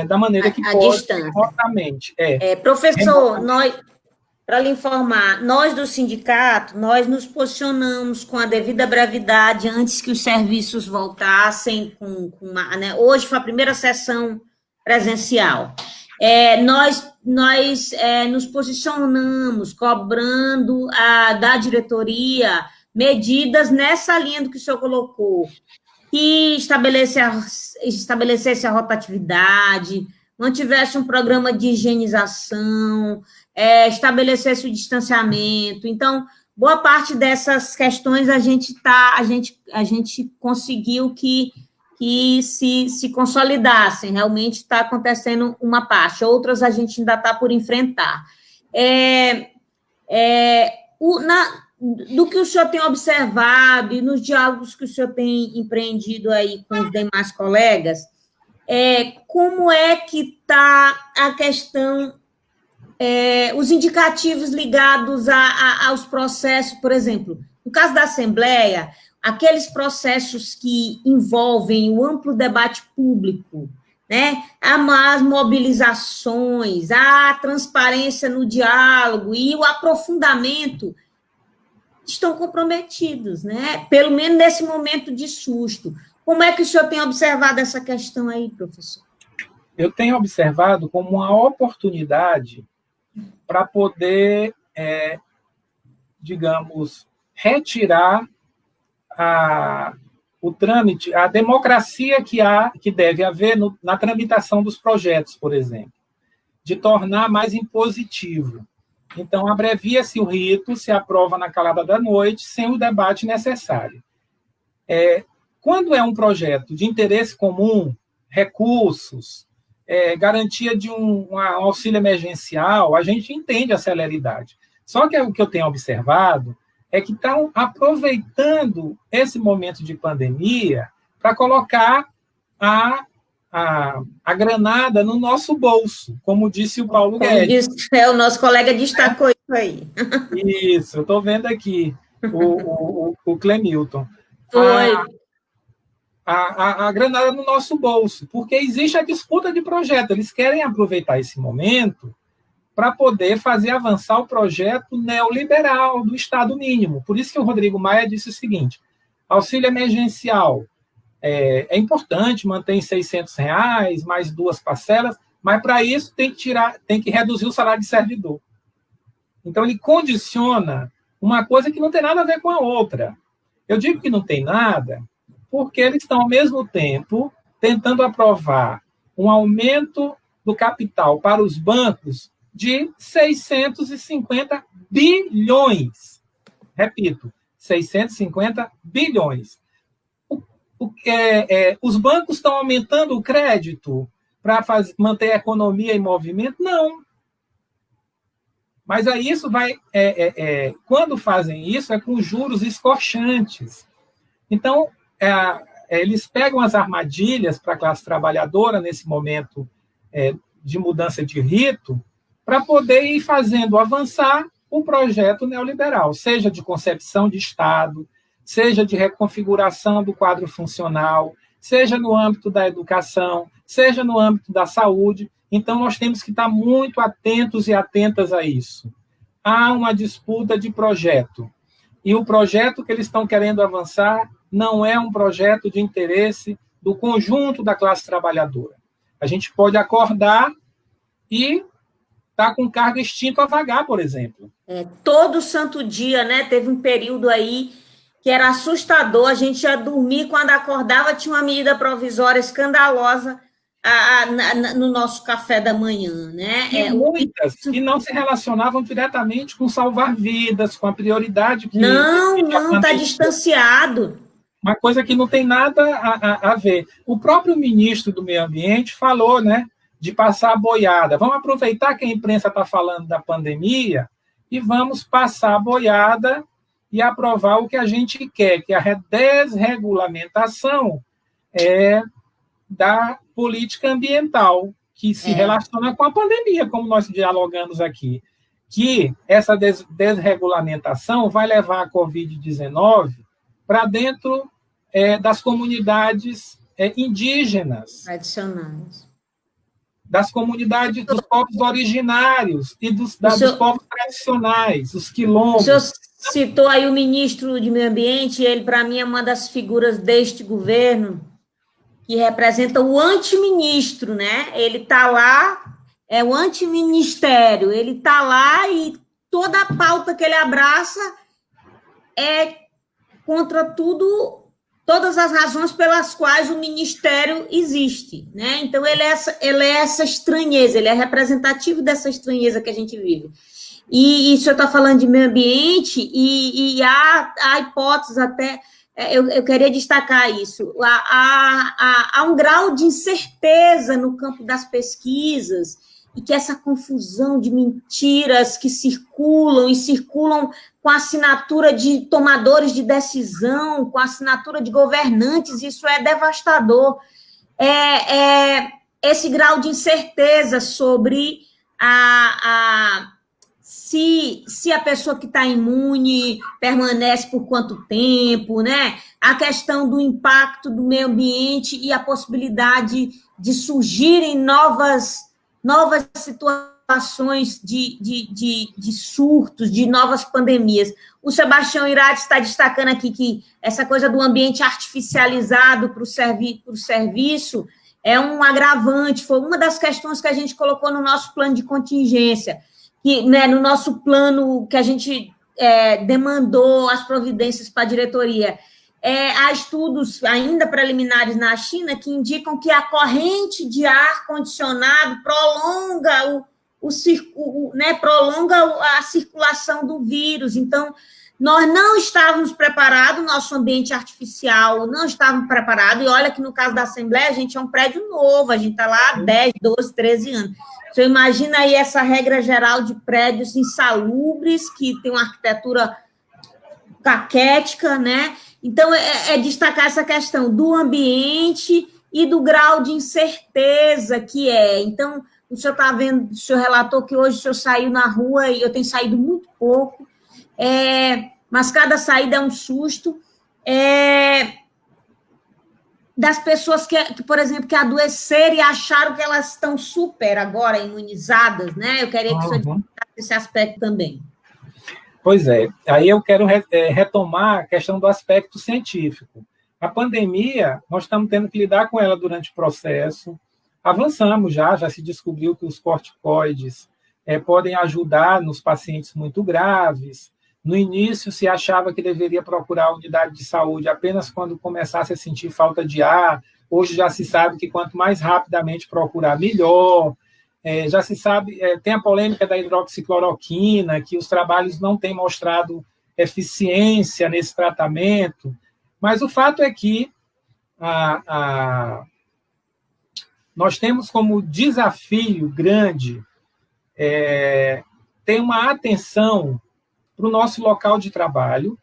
da maneira que pode, remotamente. Professor, para lhe informar, nós do sindicato, nós nos posicionamos com a devida brevidade antes que os serviços voltassem né? Hoje foi a primeira sessão presencial. Nós nos posicionamos cobrando da diretoria medidas nessa linha do que o senhor colocou, que estabelecesse a rotatividade, mantivesse um programa de higienização, estabelecesse o distanciamento. Então, boa parte dessas questões a gente conseguiu que se consolidassem, realmente está acontecendo uma parte, outras a gente ainda está por enfrentar. Do que o senhor tem observado e nos diálogos que o senhor tem empreendido aí com os demais colegas, como é que está a questão, os indicativos ligados aos processos, por exemplo, no caso da Assembleia, aqueles processos que envolvem o amplo debate público, né? As mobilizações, a transparência no diálogo e o aprofundamento estão comprometidos, né? Pelo menos nesse momento de susto. Como é que o senhor tem observado essa questão aí, professor? Eu tenho observado como uma oportunidade para poder, digamos, retirar o trâmite, a democracia que deve haver na tramitação dos projetos, por exemplo, de tornar mais impositivo. Então, abrevia-se o rito, se aprova na calada da noite, sem o debate necessário. Quando é um projeto de interesse comum, recursos, garantia de um auxílio emergencial, a gente entende a celeridade. Só que o que eu tenho observado é que estão aproveitando esse momento de pandemia para colocar a granada no nosso bolso, como disse o Paulo Guedes. O nosso colega destacou isso aí. Isso, eu estou vendo aqui o Clemilton. Foi. A granada no nosso bolso, porque existe a disputa de projeto. Eles querem aproveitar esse momento para poder fazer avançar o projeto neoliberal do Estado mínimo. Por isso que o Rodrigo Maia disse o seguinte: auxílio emergencial é importante, manter em R$600, mais 2 parcelas, mas para isso tem que reduzir o salário de servidor. Então, ele condiciona uma coisa que não tem nada a ver com a outra. Eu digo que não tem nada porque eles estão, ao mesmo tempo, tentando aprovar um aumento do capital para os bancos de 650 bilhões. Repito, 650 bilhões. Os bancos estão aumentando o crédito para manter a economia em movimento? Não. Mas aí isso vai... quando fazem isso, é com juros escorchantes. Então, eles pegam as armadilhas para a classe trabalhadora nesse momento de mudança de rito para poder ir fazendo avançar o projeto neoliberal, seja de concepção de Estado, seja de reconfiguração do quadro funcional, seja no âmbito da educação, seja no âmbito da saúde. Então, nós temos que estar muito atentos e atentas a isso. Há uma disputa de projeto, e o projeto que eles estão querendo avançar não é um projeto de interesse do conjunto da classe trabalhadora. A gente pode acordar e estar com cargo extinto a vagar, por exemplo. Todo santo dia, né? Teve um período aí que era assustador, a gente ia dormir, quando acordava tinha uma medida provisória escandalosa no nosso café da manhã, né? E muitas que não se relacionavam diretamente com salvar vidas, com a prioridade que... Não, está distanciado. Uma coisa que não tem nada a ver. O próprio ministro do Meio Ambiente falou, né, de passar a boiada. Vamos aproveitar que a imprensa está falando da pandemia e vamos passar a boiada e aprovar o que a gente quer, que é a desregulamentação da política ambiental, que se relaciona com a pandemia, como nós dialogamos aqui. Que essa desregulamentação vai levar a Covid-19 para dentro das comunidades indígenas, tradicionais, das comunidades dos povos originários e dos povos tradicionais, os quilombos. O senhor citou aí o ministro de Meio Ambiente, ele, para mim, é uma das figuras deste governo que representa o antiministro, né? Ele está lá, é o antiministério, ele está lá e toda a pauta que ele abraça é contra todas as razões pelas quais o ministério existe, né? Então, ele é essa estranheza, ele é representativo dessa estranheza que a gente vive. E o senhor está falando de meio ambiente, e há hipóteses até, eu queria destacar isso, há um grau de incerteza no campo das pesquisas, e que essa confusão de mentiras que circulam, e circulam com a assinatura de tomadores de decisão, com a assinatura de governantes, isso é devastador. Esse grau de incerteza sobre se a pessoa que está imune permanece por quanto tempo, né? A questão do impacto do meio ambiente e a possibilidade de surgirem novas situações de surtos, de novas pandemias. O Sebastião Irati está destacando aqui que essa coisa do ambiente artificializado para o serviço é um agravante, foi uma das questões que a gente colocou no nosso plano de contingência, que, né, no nosso plano que a gente demandou as providências para a diretoria. Há estudos ainda preliminares na China que indicam que a corrente de ar condicionado prolonga prolonga a circulação do vírus. Então, nós não estávamos preparados, nosso ambiente artificial não estava preparado, e olha que no caso da Assembleia, a gente é um prédio novo, a gente está lá há 10, 12, 13 anos. Você imagina aí essa regra geral de prédios insalubres, que tem uma arquitetura caquética, né? Então, destacar essa questão do ambiente e do grau de incerteza que é. Então, o senhor está vendo, o senhor relatou que hoje o senhor saiu na rua, e eu tenho saído muito pouco, mas cada saída é um susto. Das pessoas que, por exemplo, que adoeceram e acharam que elas estão super agora imunizadas, né? Eu queria que o senhor destacasse esse aspecto também. Pois é, aí eu quero retomar a questão do aspecto científico. A pandemia, nós estamos tendo que lidar com ela durante o processo. Avançamos já se descobriu que os corticoides podem ajudar nos pacientes muito graves. No início, se achava que deveria procurar a unidade de saúde apenas quando começasse a sentir falta de ar. Hoje já se sabe que quanto mais rapidamente procurar, melhor. Já se sabe, tem a polêmica da hidroxicloroquina, que os trabalhos não têm mostrado eficiência nesse tratamento, mas o fato é que nós temos como desafio grande ter uma atenção para o nosso local de trabalho,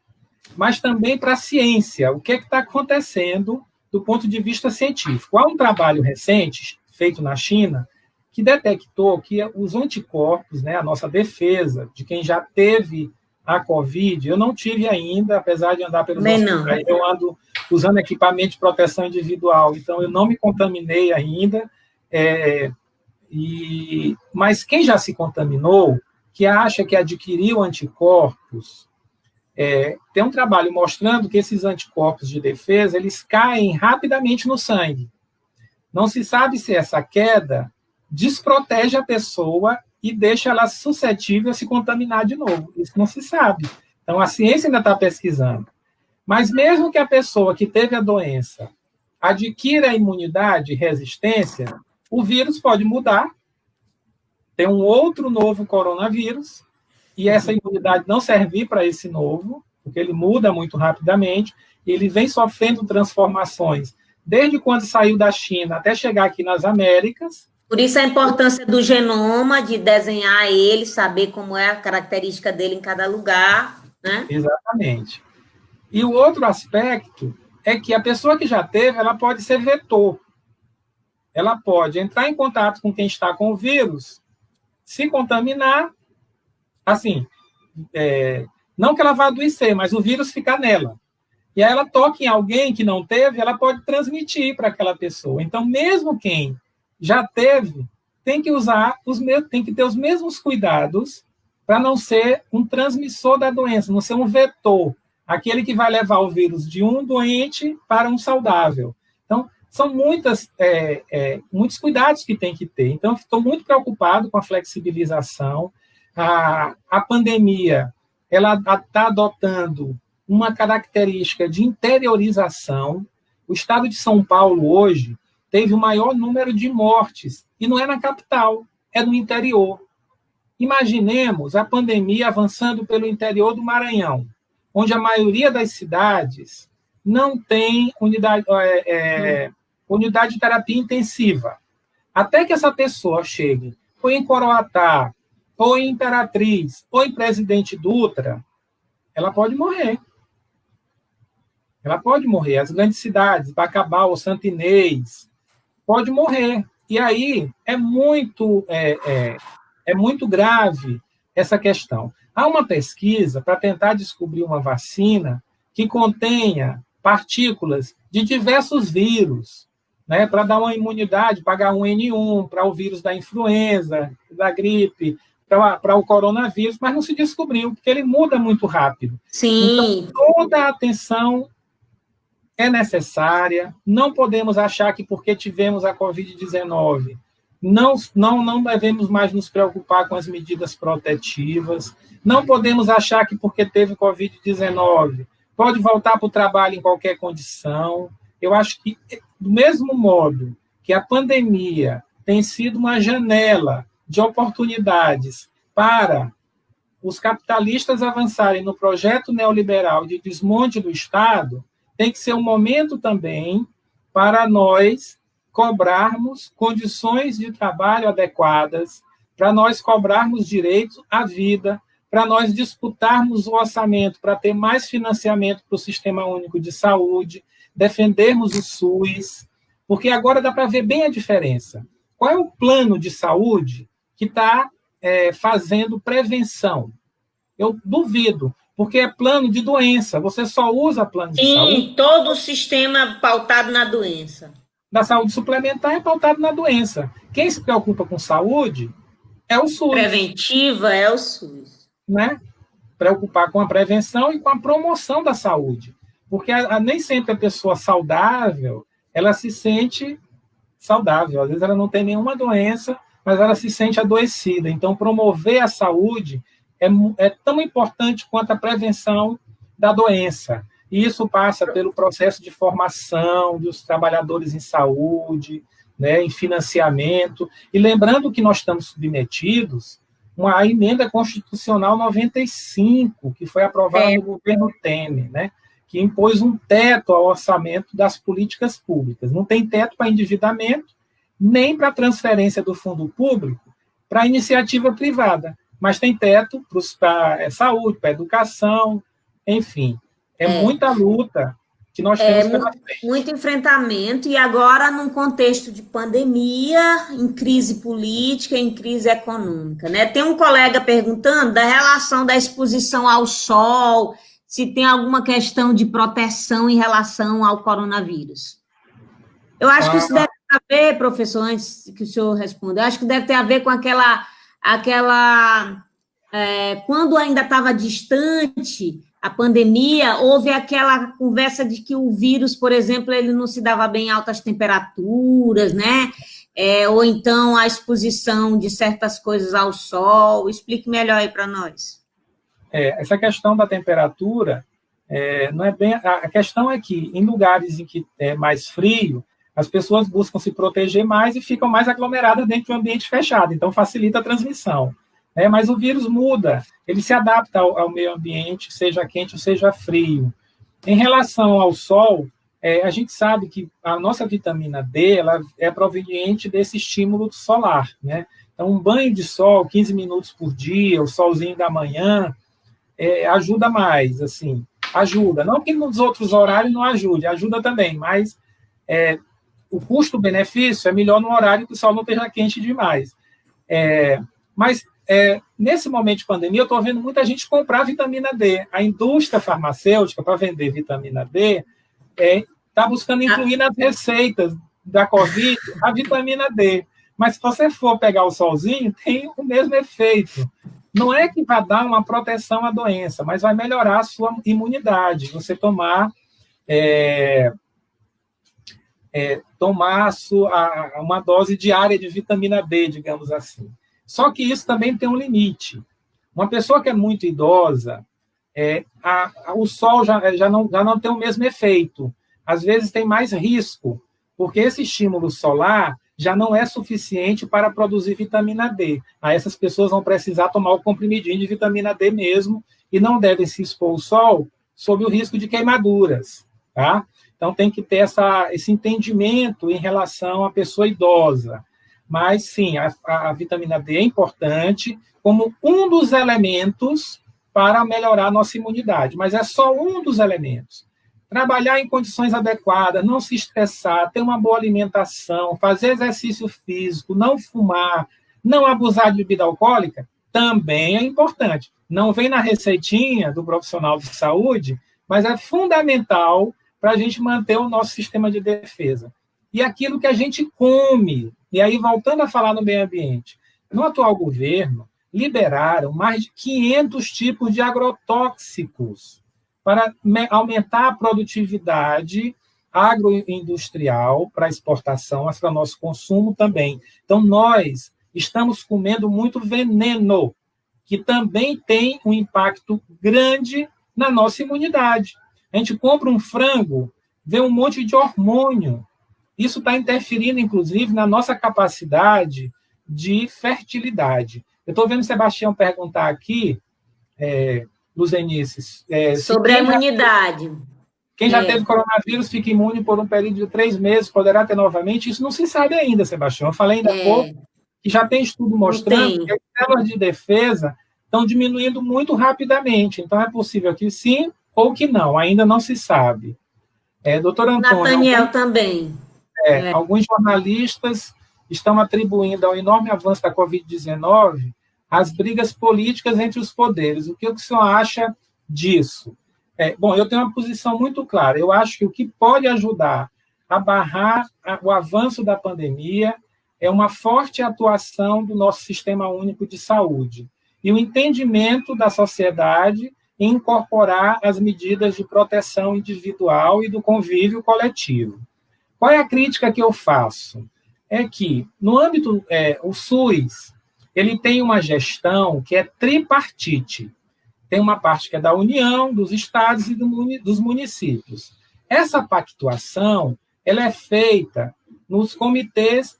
mas também para a ciência, o que está acontecendo do ponto de vista científico. Há um trabalho recente, feito na China, que detectou que os anticorpos, né, a nossa defesa de quem já teve a Covid, eu não tive ainda, apesar de andar pelos hospitais, eu ando usando equipamento de proteção individual, então eu não me contaminei ainda, mas quem já se contaminou, que acha que adquiriu anticorpos, tem um trabalho mostrando que esses anticorpos de defesa, eles caem rapidamente no sangue. Não se sabe se essa queda desprotege a pessoa e deixa ela suscetível a se contaminar de novo. Isso não se sabe. Então, a ciência ainda está pesquisando. Mas mesmo que a pessoa que teve a doença adquira a imunidade e resistência, o vírus pode mudar, tem um outro novo coronavírus, e essa imunidade não servir para esse novo, porque ele muda muito rapidamente, e ele vem sofrendo transformações, desde quando saiu da China até chegar aqui nas Américas. Por isso a importância do genoma, de desenhar ele, saber como é a característica dele em cada lugar, né? Exatamente. E o outro aspecto é que a pessoa que já teve, ela pode ser vetor. Ela pode entrar em contato com quem está com o vírus, se contaminar, assim, não que ela vá adoecer, mas o vírus fica nela. E aí ela toca em alguém que não teve, ela pode transmitir para aquela pessoa. Então, mesmo quem já teve, tem que ter os mesmos cuidados para não ser um transmissor da doença, não ser um vetor, aquele que vai levar o vírus de um doente para um saudável. Então, são muitos cuidados que tem que ter. Então, estou muito preocupado com a flexibilização. A pandemia, ela está adotando uma característica de interiorização. O estado de São Paulo, hoje, teve o maior número de mortes, e não é na capital, é no interior. Imaginemos a pandemia avançando pelo interior do Maranhão, onde a maioria das cidades não tem unidade de terapia intensiva. Até que essa pessoa chegue ou em Coroatá, ou em Imperatriz, ou em Presidente Dutra, ela pode morrer. Ela pode morrer. As grandes cidades, Bacabal, Santo Inês, pode morrer. E aí é muito grave essa questão. Há uma pesquisa para tentar descobrir uma vacina que contenha partículas de diversos vírus, né, para dar uma imunidade para H1N1, para o vírus da influenza, da gripe, para o coronavírus, mas não se descobriu, porque ele muda muito rápido. Sim. Então, toda a atenção é necessária, não podemos achar que porque tivemos a Covid-19, não devemos mais nos preocupar com as medidas protetivas, não podemos achar que porque teve Covid-19, pode voltar para o trabalho em qualquer condição. Eu acho que, do mesmo modo que a pandemia tem sido uma janela de oportunidades para os capitalistas avançarem no projeto neoliberal de desmonte do Estado, tem que ser um momento também para nós cobrarmos condições de trabalho adequadas, para nós cobrarmos direito à vida, para nós disputarmos o orçamento para ter mais financiamento para o Sistema Único de Saúde, defendermos o SUS, porque agora dá para ver bem a diferença. Qual é o plano de saúde que está fazendo prevenção? Eu duvido, porque é plano de doença, você só usa plano de saúde. Sim, todo o sistema pautado na doença. Da saúde suplementar é pautado na doença. Quem se preocupa com saúde é o SUS. Preventiva é o SUS. Né? Preocupar com a prevenção e com a promoção da saúde. Porque nem sempre a pessoa saudável, ela se sente saudável. Às vezes ela não tem nenhuma doença, mas ela se sente adoecida. Então, promover a saúde é tão importante quanto a prevenção da doença. E isso passa pelo processo de formação dos trabalhadores em saúde, né, em financiamento. E lembrando que nós estamos submetidos à emenda constitucional 95, que foi aprovada no governo Temer, né, que impôs um teto ao orçamento das políticas públicas. Não tem teto para endividamento, nem para transferência do fundo público para a iniciativa privada, mas tem teto para saúde, para educação, enfim. Muita luta que nós temos pela frente. Muito enfrentamento, e agora num contexto de pandemia, em crise política, em crise econômica, né? Tem um colega perguntando da relação da exposição ao sol, se tem alguma questão de proteção em relação ao coronavírus. Eu acho que isso deve ter a ver, professor, antes que o senhor responda, eu acho que deve ter a ver com quando ainda estava distante a pandemia, houve aquela conversa de que o vírus, por exemplo, ele não se dava bem em altas temperaturas, né? Ou então a exposição de certas coisas ao sol. Explique melhor aí para nós. Essa questão da temperatura, não é bem... A questão é que, em lugares em que é mais frio, as pessoas buscam se proteger mais e ficam mais aglomeradas dentro de um ambiente fechado, então facilita a transmissão. Mas o vírus muda, ele se adapta ao meio ambiente, seja quente ou seja frio. Em relação ao sol, a gente sabe que a nossa vitamina D ela é proveniente desse estímulo solar, né? Então, um banho de sol, 15 minutos por dia, o solzinho da manhã, ajuda mais, assim, ajuda. Não que nos outros horários não ajude, ajuda também, mas o custo-benefício é melhor no horário que o sol não esteja quente demais. Mas nesse momento de pandemia, eu estou vendo muita gente comprar vitamina D. A indústria farmacêutica, para vender vitamina D, está buscando incluir nas receitas da Covid a vitamina D. Mas se você for pegar o solzinho, tem o mesmo efeito. Não é que vai dar uma proteção à doença, mas vai melhorar a sua imunidade. Você tomar uma dose diária de vitamina D, digamos assim. Só que isso também tem um limite. Uma pessoa que é muito idosa, o sol já não tem o mesmo efeito. Às vezes tem mais risco, porque esse estímulo solar já não é suficiente para produzir vitamina D. Aí essas pessoas vão precisar tomar o comprimidinho de vitamina D mesmo e não devem se expor ao sol sob o risco de queimaduras, tá? Então, tem que ter esse entendimento em relação à pessoa idosa. Mas, sim, a vitamina D é importante como um dos elementos para melhorar a nossa imunidade, mas é só um dos elementos. Trabalhar em condições adequadas, não se estressar, ter uma boa alimentação, fazer exercício físico, não fumar, não abusar de bebida alcoólica, também é importante. Não vem na receitinha do profissional de saúde, mas é fundamental para a gente manter o nosso sistema de defesa. E aquilo que a gente come, e aí voltando a falar no meio ambiente, no atual governo, liberaram mais de 500 tipos de agrotóxicos para aumentar a produtividade agroindustrial para exportação, mas para nosso consumo também. Então, nós estamos comendo muito veneno, que também tem um impacto grande na nossa imunidade. A gente compra um frango, vê um monte de hormônio. Isso está interferindo, inclusive, na nossa capacidade de fertilidade. Eu estou vendo o Sebastião perguntar aqui, Luzenice, sobre a imunidade. Quem já teve coronavírus fica imune por um período de 3 meses, poderá ter novamente? Isso não se sabe ainda, Sebastião. Eu falei ainda há pouco que já tem estudo mostrando que as células de defesa estão diminuindo muito rapidamente. Então, é possível que sim ou que não. Ainda não se sabe. Doutor Antônio... Nathaniel também. Alguns jornalistas estão atribuindo ao enorme avanço da Covid-19 as brigas políticas entre os poderes. O que o senhor acha disso? Bom, eu tenho uma posição muito clara. Eu acho que o que pode ajudar a barrar o avanço da pandemia é uma forte atuação do nosso Sistema Único de Saúde e o entendimento da sociedade em incorporar as medidas de proteção individual e do convívio coletivo. Qual é a crítica que eu faço? É que, no âmbito, o SUS, ele tem uma gestão que é tripartite. Tem uma parte que é da União, dos estados e dos municípios. Essa pactuação ela é feita nos comitês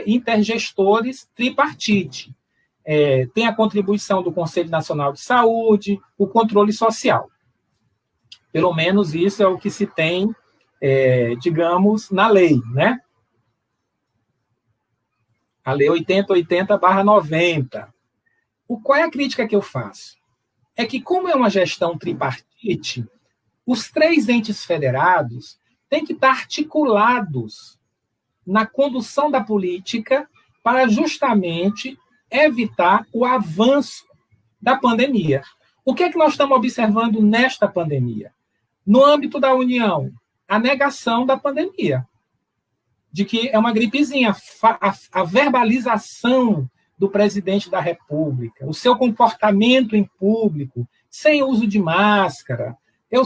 intergestores tripartite. Tem a contribuição do Conselho Nacional de Saúde, o controle social. Pelo menos isso é o que se tem, digamos, na lei, né? A Lei 8080/90. Qual é a crítica que eu faço? É que, como é uma gestão tripartite, os 3 entes federados têm que estar articulados na condução da política para justamente evitar o avanço da pandemia. O que é que nós estamos observando nesta pandemia? No âmbito da União, a negação da pandemia, de que é uma gripezinha, a verbalização do presidente da República, o seu comportamento em público, sem uso de máscara, eu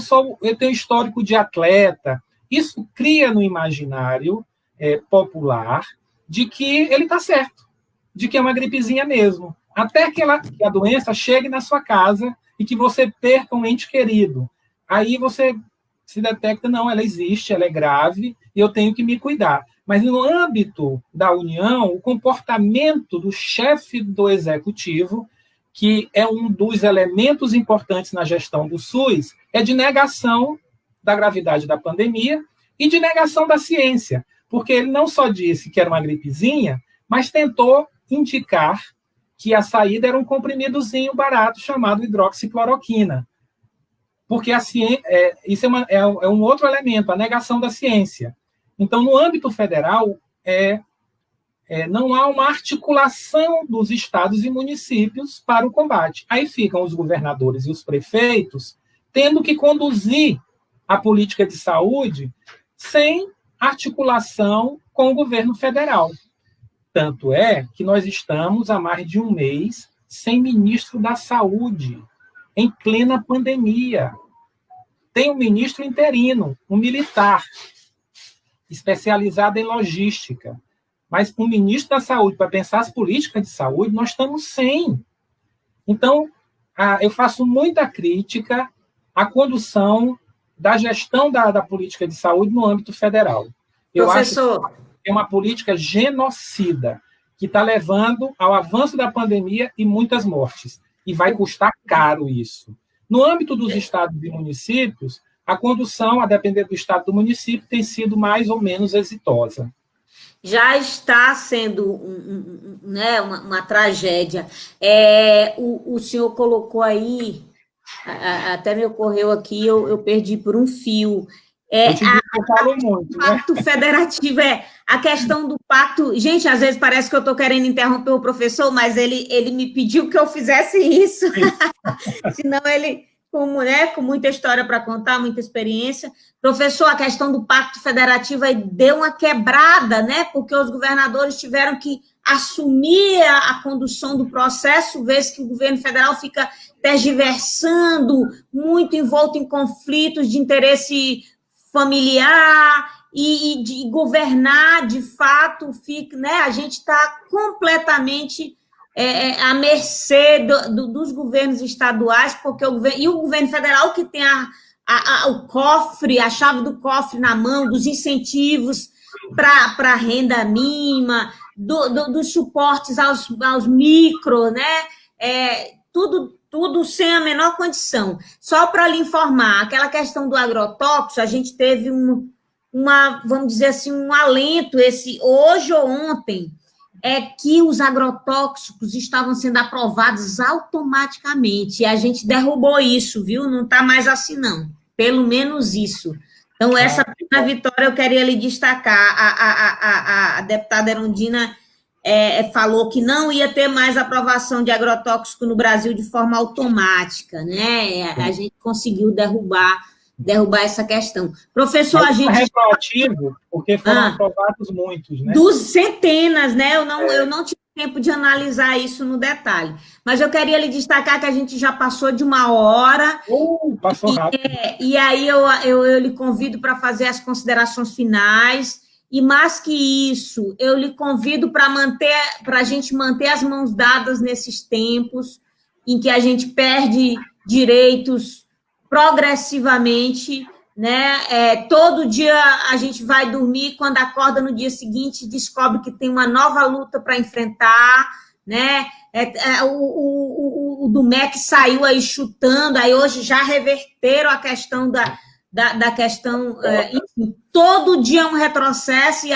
tenho histórico de atleta, isso cria no imaginário popular de que ele está certo, de que é uma gripezinha mesmo, até que a doença chegue na sua casa e que você perca um ente querido. Aí você se detecta, não, ela existe, ela é grave, e eu tenho que me cuidar. Mas no âmbito da União, o comportamento do chefe do executivo, que é um dos elementos importantes na gestão do SUS, é de negação da gravidade da pandemia e de negação da ciência, porque ele não só disse que era uma gripezinha, mas tentou indicar que a saída era um comprimidozinho barato chamado hidroxicloroquina. Porque a ciência, isso é um outro elemento, a negação da ciência. Então, no âmbito federal, não há uma articulação dos estados e municípios para o combate. Aí ficam os governadores e os prefeitos tendo que conduzir a política de saúde sem articulação com o governo federal. Tanto é que nós estamos há mais de um mês sem ministro da Saúde, em plena pandemia. Tem um ministro interino, um militar, especializado em logística. Mas o ministro da Saúde, para pensar as políticas de saúde, nós estamos sem. Então, eu faço muita crítica à condução da gestão da política de saúde no âmbito federal. Professor, é uma política genocida, que está levando ao avanço da pandemia e muitas mortes. E vai custar caro isso. No âmbito dos estados e municípios, a condução, a depender do estado do município, tem sido mais ou menos exitosa. Já está sendo né, uma tragédia. O senhor colocou aí, até me ocorreu aqui, eu perdi por um fio. Eu falo muito, o pacto federativo, a questão do pacto. Gente, às vezes parece que eu estou querendo interromper o professor, mas ele me pediu que eu fizesse isso. Senão ele, com muita história para contar, muita experiência. Professor, a questão do pacto federativo aí deu uma quebrada, né? Porque os governadores tiveram que assumir a condução do processo, vez que o governo federal fica tergiversando, muito envolto em conflitos de interesse familiar e de governar, de fato, fica, né? A gente está completamente à mercê dos governos estaduais, porque o governo federal que tem o cofre, a chave do cofre na mão, dos incentivos para a renda mínima, dos suportes aos micro, né? Tudo sem a menor condição. Só para lhe informar, aquela questão do agrotóxico, a gente teve vamos dizer assim, um alento, hoje ou ontem, que os agrotóxicos estavam sendo aprovados automaticamente, e a gente derrubou isso, viu? Não está mais assim, não. Pelo menos isso. Então, essa pequena vitória eu queria lhe destacar. A deputada Erundina falou que não ia ter mais aprovação de agrotóxico no Brasil de forma automática, né? A gente conseguiu derrubar essa questão. Professor, a gente... retroativo, porque foram aprovados muitos, né? Centenas, né? Eu não tive tempo de analisar isso no detalhe. Mas eu queria lhe destacar que a gente já passou de 1 hora. Passou rápido. E aí eu lhe convido para fazer as considerações finais. E mais que isso, eu lhe convido para a gente manter as mãos dadas nesses tempos em que a gente perde direitos progressivamente, né? Todo dia a gente vai dormir, quando acorda no dia seguinte, descobre que tem uma nova luta para enfrentar, né? O do MEC saiu aí chutando, aí hoje já reverteram a questão da questão, enfim, todo dia é um retrocesso,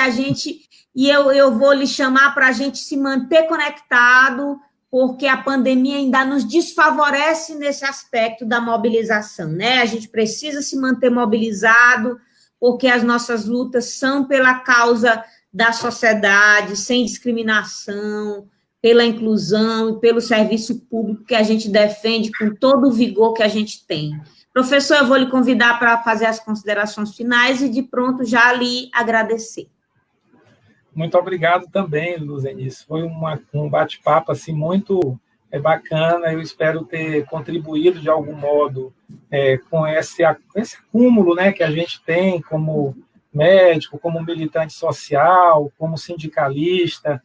e eu vou lhe chamar para a gente se manter conectado, porque a pandemia ainda nos desfavorece nesse aspecto da mobilização, né? A gente precisa se manter mobilizado, porque as nossas lutas são pela causa da sociedade, sem discriminação, pela inclusão e pelo serviço público que a gente defende com todo o vigor que a gente tem. Professor, eu vou lhe convidar para fazer as considerações finais e, de pronto, já lhe agradecer. Muito obrigado também, Luzenice. Foi um bate-papo assim, muito bacana. Eu espero ter contribuído, de algum modo, com esse acúmulo, né, que a gente tem como médico, como militante social, como sindicalista,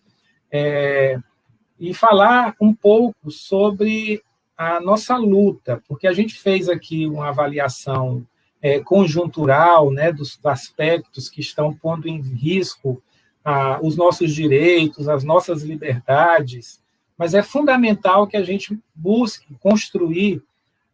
e falar um pouco sobre a nossa luta, porque a gente fez aqui uma avaliação conjuntural, né, dos aspectos que estão pondo em risco os nossos direitos, as nossas liberdades, mas é fundamental que a gente busque construir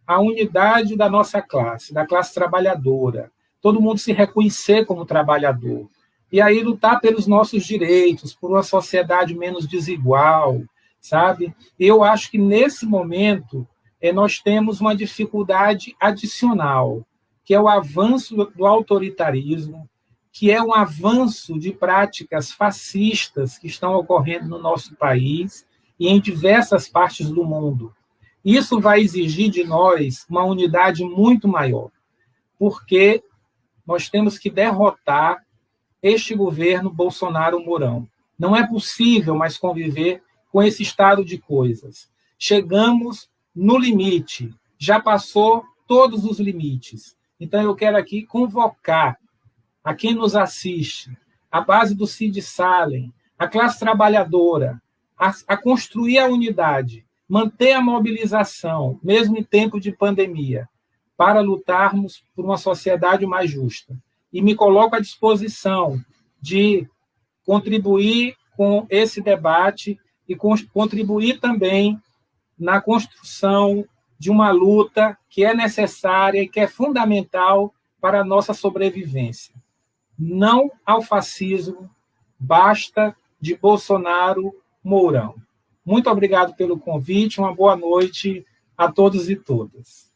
a unidade da nossa classe, da classe trabalhadora, todo mundo se reconhecer como trabalhador, e aí lutar pelos nossos direitos, por uma sociedade menos desigual, sabe? Eu acho que, nesse momento, nós temos uma dificuldade adicional, que é o avanço do autoritarismo, que é um avanço de práticas fascistas que estão ocorrendo no nosso país e em diversas partes do mundo. Isso vai exigir de nós uma unidade muito maior, porque nós temos que derrotar este governo Bolsonaro-Mourão. Não é possível mais conviver com esse estado de coisas. Chegamos no limite, já passou todos os limites. Então, eu quero aqui convocar a quem nos assiste, a base do Cid Salem, a classe trabalhadora, a construir a unidade, manter a mobilização, mesmo em tempo de pandemia, para lutarmos por uma sociedade mais justa. E me coloco à disposição de contribuir com esse debate e contribuir também na construção de uma luta que é necessária e que é fundamental para a nossa sobrevivência. Não ao fascismo, basta de Bolsonaro, Mourão. Muito obrigado pelo convite, uma boa noite a todos e todas.